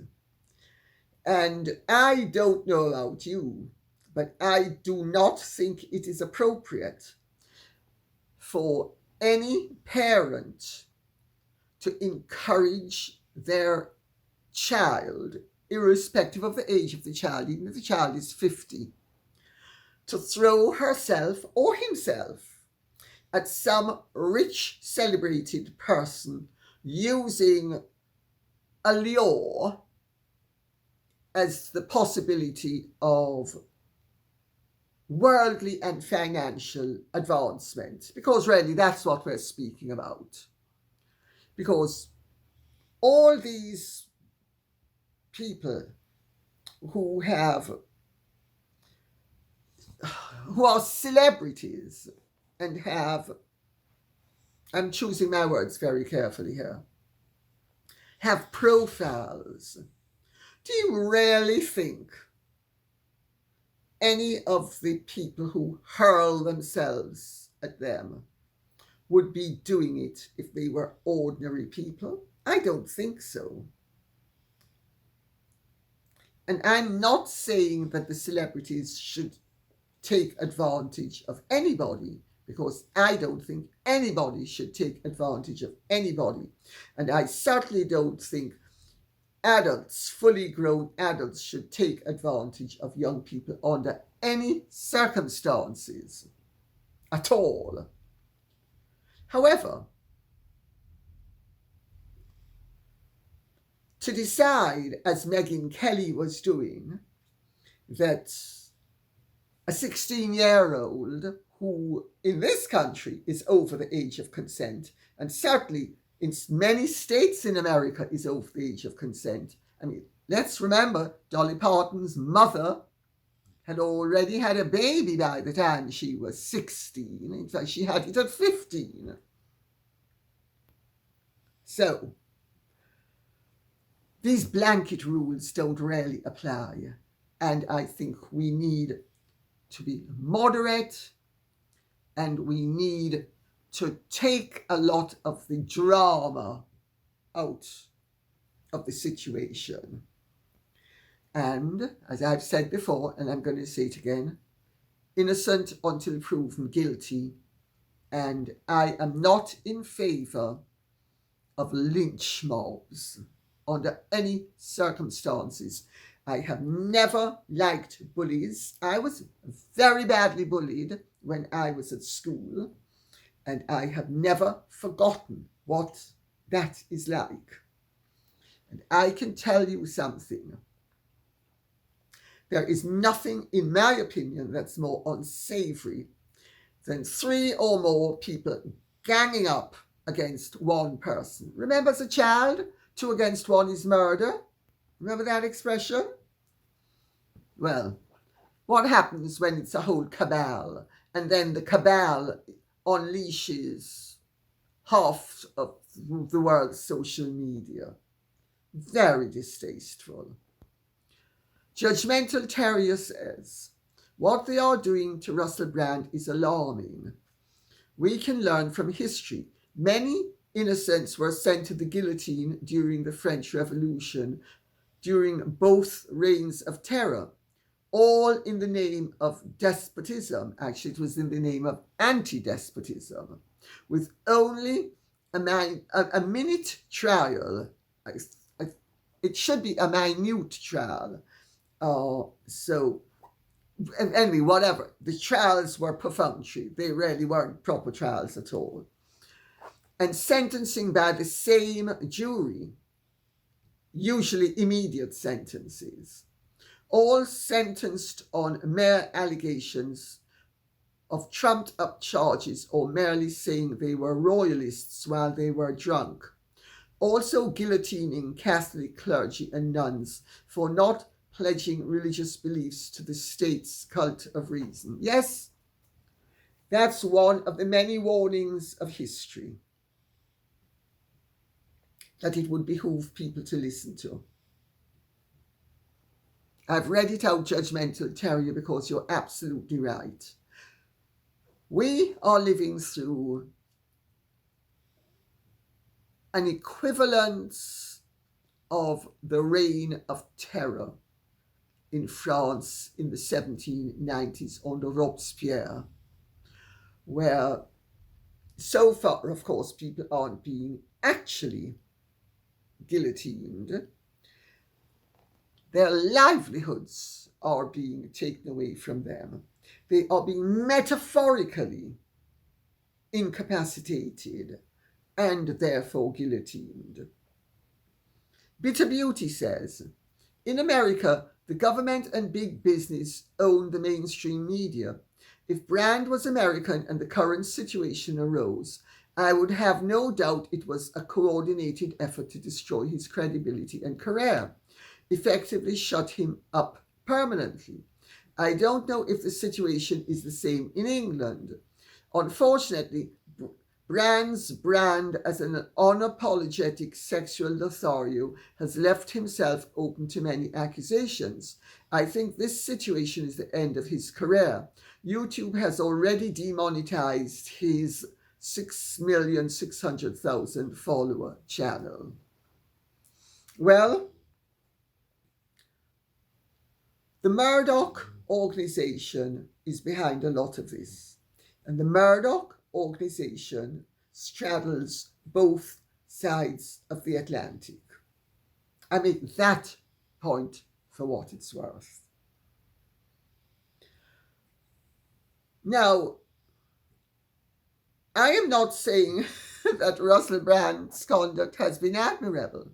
And I don't know about you, but I do not think it is appropriate for any parent to encourage their child, irrespective of the age of the child, even if the child is 50, to throw herself or himself at some rich, celebrated person using a lure as the possibility of worldly and financial advancement. Because really, that's what we're speaking about. Because all these people who are celebrities and have, I'm choosing my words very carefully here, have profiles. Do you really think any of the people who hurl themselves at them would be doing it if they were ordinary people? I don't think so. And I'm not saying that the celebrities should take advantage of anybody, because I don't think anybody should take advantage of anybody. And I certainly don't think adults, fully grown adults, should take advantage of young people under any circumstances at all. However, to decide, as Meghan Kelly was doing, that a 16-year-old who in this country is over the age of consent, and certainly in many states in America is over the age of consent. I mean, let's remember Dolly Parton's mother had already had a baby by the time she was 16. In fact, she had it at 15. So, these blanket rules don't really apply. And I think we need to be moderate, and we need to take a lot of the drama out of the situation. And, as I've said before, and I'm going to say it again, innocent until proven guilty. And I am not in favour of lynch mobs under any circumstances. I have never liked bullies. I was very badly bullied when I was at school, and I have never forgotten what that is like. And I can tell you something. There is nothing, in my opinion, that's more unsavoury than 3 or more people ganging up against one person. Remember, as a child, 2 against 1 is murder. Remember that expression? Well, what happens when it's a whole cabal, and then the cabal unleashes half of the world's social media? Very distasteful. Judgmental Terrier says, what they are doing to Russell Brand is alarming. We can learn from history. Many innocents were sent to the guillotine during the French Revolution, during both reigns of terror, all in the name of despotism. Actually, it was in the name of anti-despotism, with only a minute trial. It should be a minute trial. Anyway, whatever. The trials were perfunctory. They really weren't proper trials at all. And sentencing by the same jury, usually immediate sentences, all sentenced on mere allegations of trumped up charges or merely saying they were royalists while they were drunk. Also guillotining Catholic clergy and nuns for not pledging religious beliefs to the state's cult of reason. Yes, that's one of the many warnings of history that it would behoove people to listen to. I've read it out, Judgmental Terrier, because you're absolutely right. We are living through an equivalence of the reign of terror in France in the 1790s under Robespierre, where so far, of course, people aren't being actually guillotined. Their livelihoods are being taken away from them. They are being metaphorically incapacitated and therefore guillotined. Bitter Beauty says, in America, the government and big business own the mainstream media. If Brand was American and the current situation arose, I would have no doubt it was a coordinated effort to destroy his credibility and career, effectively shut him up permanently. I don't know if the situation is the same in England. Unfortunately, Brand's brand as an unapologetic sexual Lothario has left himself open to many accusations. I think this situation is the end of his career. YouTube has already demonetized his 6,600,000 follower channel. Well, the Murdoch organization is behind a lot of this. And the Murdoch organization straddles both sides of the Atlantic. I make that point for what it's worth. Now, I am not saying that Russell Brand's conduct has been admirable.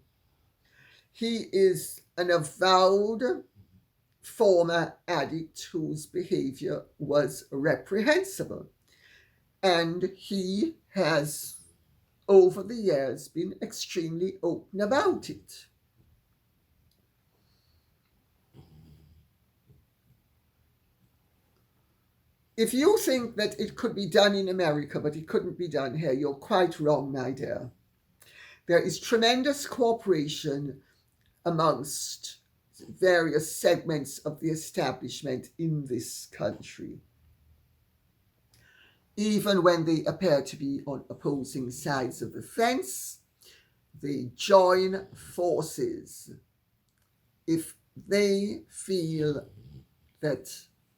He is an avowed former addict whose behavior was reprehensible. And he has, over the years, been extremely open about it. If you think that it could be done in America, but it couldn't be done here, you're quite wrong, my dear. There is tremendous cooperation amongst various segments of the establishment in this country, even when they appear to be on opposing sides of the fence. They join forces if they feel that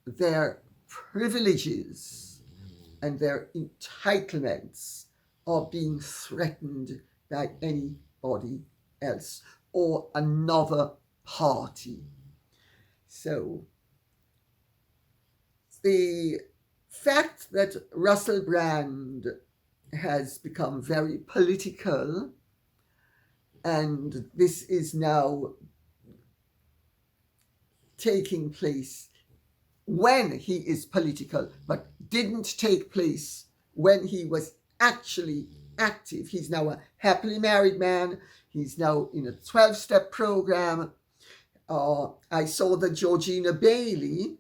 their privileges and their entitlements are being threatened by anybody else or another party. So the fact that Russell Brand has become very political, and this is now taking place when he is political, but didn't take place when he was actually active. He's now a happily married man. He's now in a 12-step program. I saw that Georgina Bailey,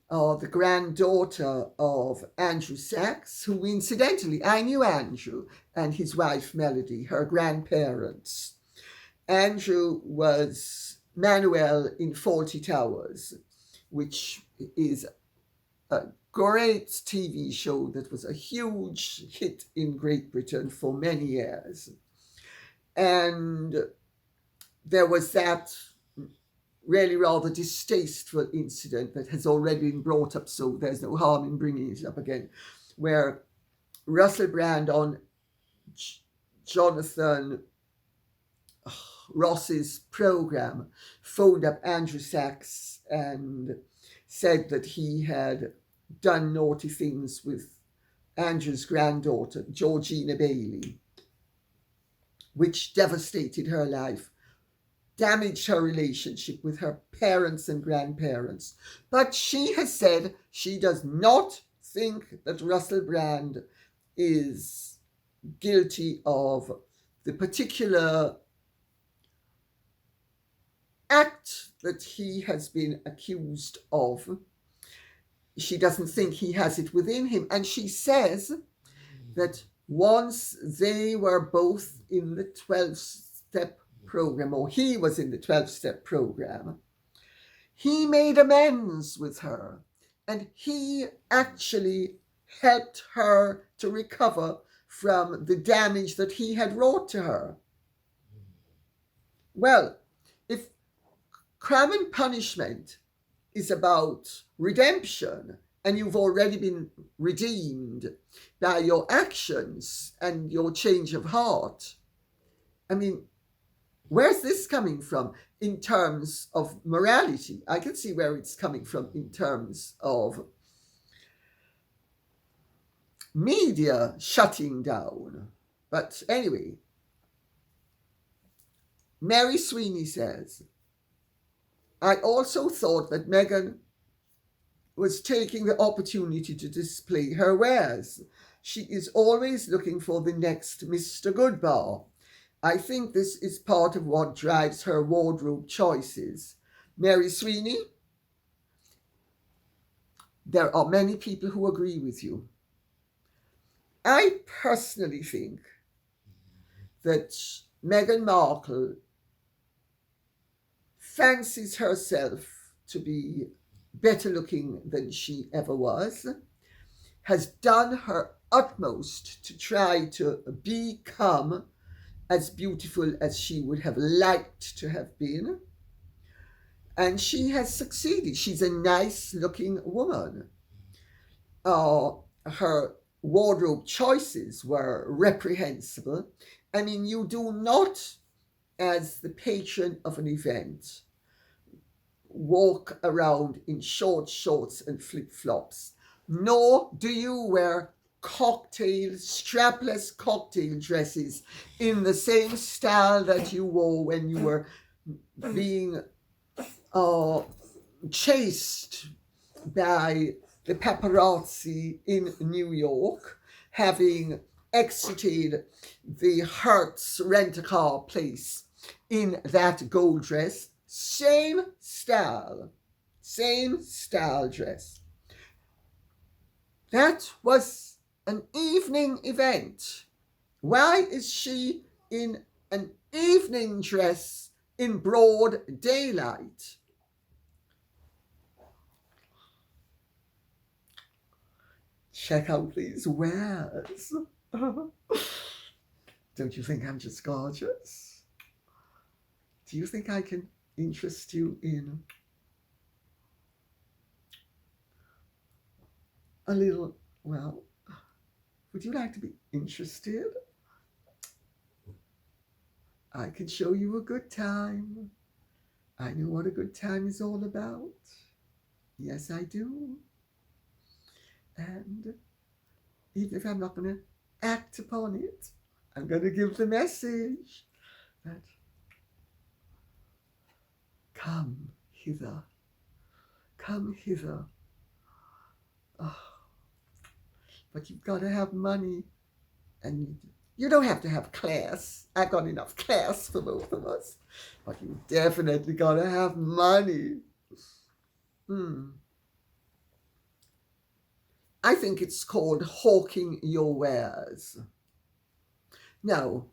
the granddaughter of Andrew Sachs, who incidentally, I knew Andrew and his wife Melody, her grandparents. Andrew was Manuel in Fawlty Towers, which is a great TV show that was a huge hit in Great Britain for many years. And there was that really rather distasteful incident that has already been brought up, so there's no harm in bringing it up again, where Russell Brand on Jonathan Ross's program phoned up Andrew Sachs and said that he had done naughty things with Andrew's granddaughter, Georgina Bailey, which devastated her life, damaged her relationship with her parents and grandparents. But she has said she does not think that Russell Brand is guilty of the particular act that he has been accused of. She doesn't think he has it within him. And she says that once they were both in the 12-step program, or he was in the 12-step program, he made amends with her. And he actually helped her to recover from the damage that he had wrought to her. Well, if crime and punishment is about redemption, and you've already been redeemed by your actions and your change of heart, I mean, where's this coming from in terms of morality? I can see where it's coming from in terms of media shutting down. But anyway, Mary Sweeney says, I also thought that Meghan was taking the opportunity to display her wares. She is always looking for the next Mr. Goodbar. I think this is part of what drives her wardrobe choices. Mary Sweeney, there are many people who agree with you. I personally think that Meghan Markle fancies herself to be better looking than she ever was, has done her utmost to try to become as beautiful as she would have liked to have been, and she has succeeded. She's a nice looking woman. Her wardrobe choices were reprehensible. I mean, you do not, as the patron of an event, walk around in short shorts and flip-flops, nor do you wear strapless cocktail dresses in the same style that you wore when you were being chased by the paparazzi in New York, having exited the Hertz rent-a-car place in that gold dress. Same style dress. That was an evening event. Why is she in an evening dress in broad daylight? Check out these wares. Don't you think I'm just gorgeous? Do you think I can interest you in a little, well, would you like to be interested? I can show you a good time. I know what a good time is all about. Yes, I do. And even if I'm not going to act upon it, I'm going to give the message that come hither. Come hither. Oh, but you've got to have money, and you don't have to have class. I've got enough class for both of us, but you definitely got to have money. I think it's called hawking your wares. Now,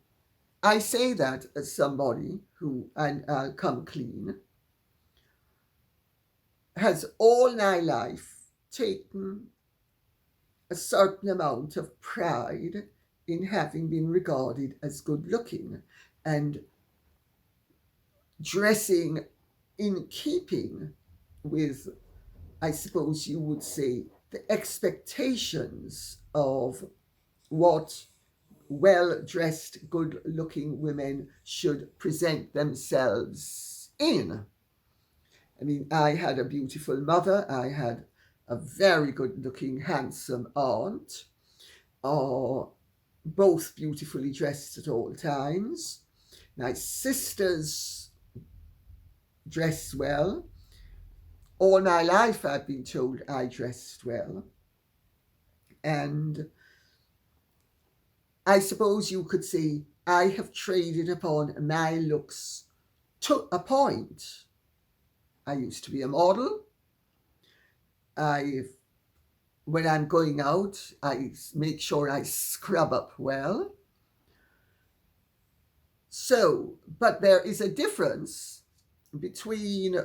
I say that as somebody who, and I'll come clean, has all my life taken a certain amount of pride in having been regarded as good looking and dressing in keeping with, I suppose you would say, the expectations of what well-dressed, good-looking women should present themselves in. I mean, I had a beautiful mother. I had a very good-looking, handsome aunt, both beautifully dressed at all times. My sisters dress well. All my life I've been told I dressed well. And I suppose you could say I have traded upon my looks to a point. I used to be a model. When I'm going out, I make sure I scrub up well. So, but there is a difference between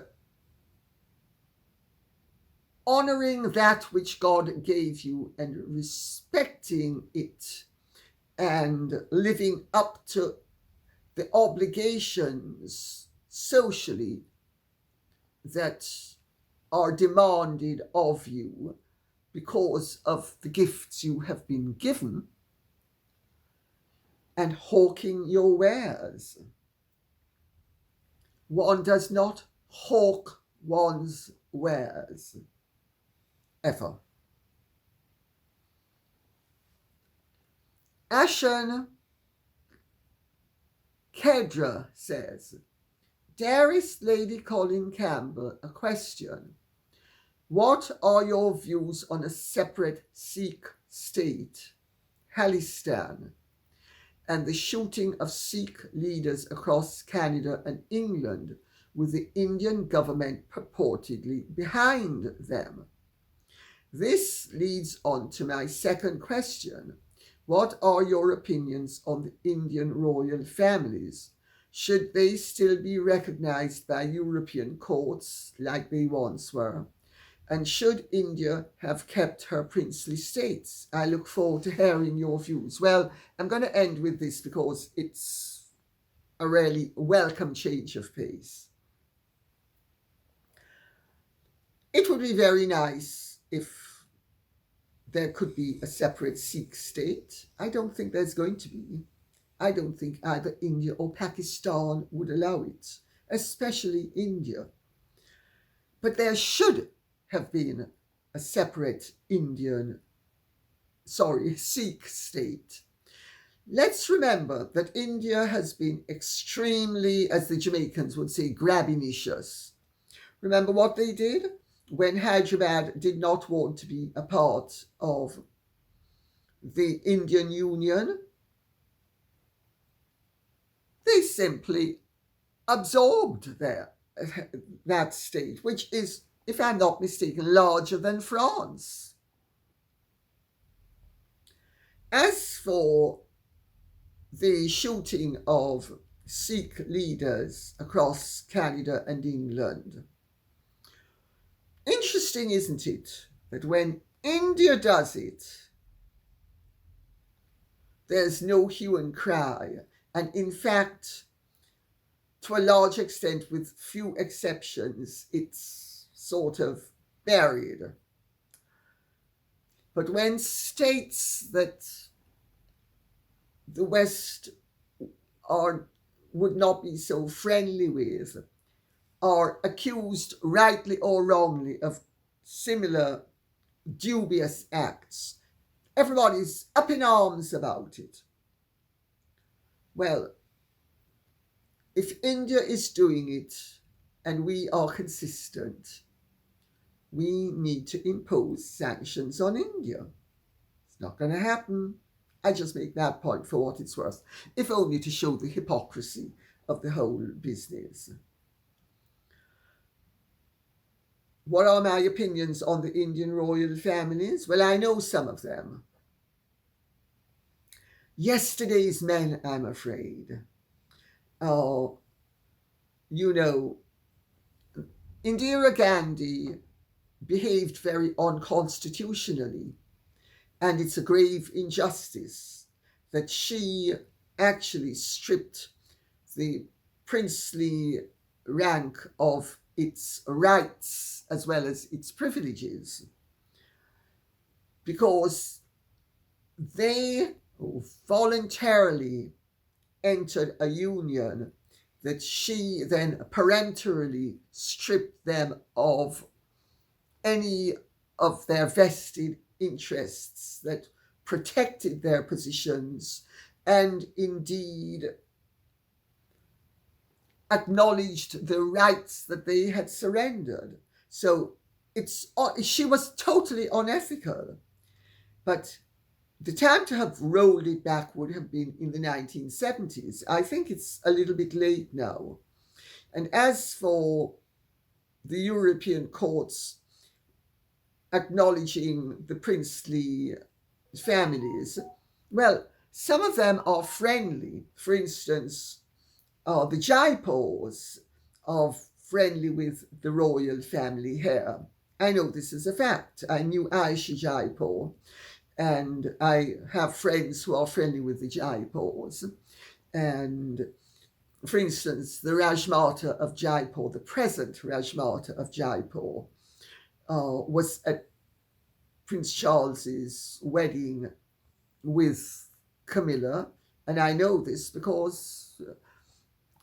honoring that which God gave you and respecting it and living up to the obligations socially that are demanded of you because of the gifts you have been given, and hawking your wares. One does not hawk one's wares, ever. Ashen Kedra says, Dearest Lady Colin Campbell, a question. What are your views on a separate Sikh state, Khalistan, and the shooting of Sikh leaders across Canada and England with the Indian government purportedly behind them? This leads on to my second question. What are your opinions on the Indian royal families? Should they still be recognized by European courts like they once were? And should India have kept her princely states? I look forward to hearing your views. Well, I'm going to end with this because it's a really welcome change of pace. It would be very nice if there could be a separate Sikh state. I don't think there's going to be. I don't think either India or Pakistan would allow it, especially India. But there should have been a separate Sikh state. Let's remember that India has been extremely, as the Jamaicans would say, grabinicious. Remember what they did when Hyderabad did not want to be a part of the Indian Union? They simply absorbed that state, which is, if I'm not mistaken, larger than France. As for the shooting of Sikh leaders across Canada and England, interesting, isn't it, that when India does it, there's no hue and cry, and in fact, to a large extent, with few exceptions, it's sort of buried. But when states that the West would not be so friendly with are accused, rightly or wrongly, of similar dubious acts, everybody's up in arms about it. Well, if India is doing it and we are consistent, we need to impose sanctions on India. It's not going to happen. I just make that point for what it's worth, if only to show the hypocrisy of the whole business. What are my opinions on the Indian royal families? Well, I know some of them. Yesterday's men, I'm afraid. Indira Gandhi behaved very unconstitutionally, and it's a grave injustice that she actually stripped the princely rank of its rights as well as its privileges, because they voluntarily entered a union that she then peremptorily stripped them of any of their vested interests that protected their positions and indeed acknowledged the rights that they had surrendered. So she was totally unethical. But the time to have rolled it back would have been in the 1970s. I think it's a little bit late now. And as for the European courts acknowledging the princely families, well, some of them are friendly. For instance, the Jaipurs are friendly with the royal family here. I know this is a fact. I knew Aisha Jaipur, and I have friends who are friendly with the Jaipurs. And for instance, the Rajmata of Jaipur, the present Rajmata of Jaipur, was at Prince Charles's wedding with Camilla. And I know this because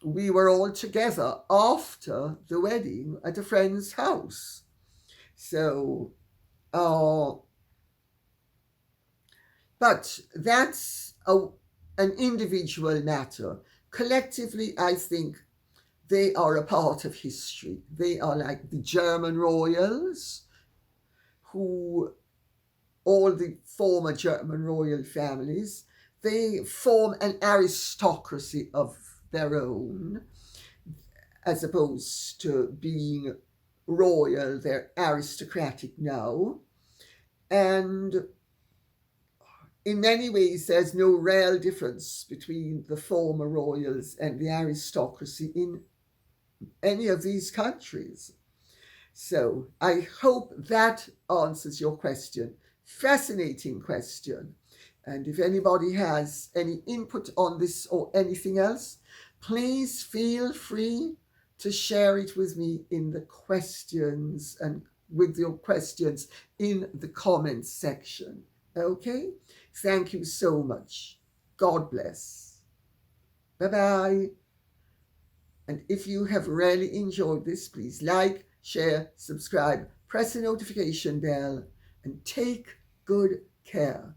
we were all together after the wedding at a friend's house. So, but that's an individual matter. Collectively, I think they are a part of history. They are like the German royals, who all the former German royal families, they form an aristocracy of their own, as opposed to being royal. They're aristocratic now. And in many ways, there's no real difference between the former royals and the aristocracy in any of these countries. So I hope that answers your question. Fascinating question. And if anybody has any input on this or anything else, please feel free to share it with me in the questions and with your questions in the comments section. Okay? Thank you so much. God bless. Bye-bye. And if you have really enjoyed this, please like, share, subscribe, press the notification bell, and take good care.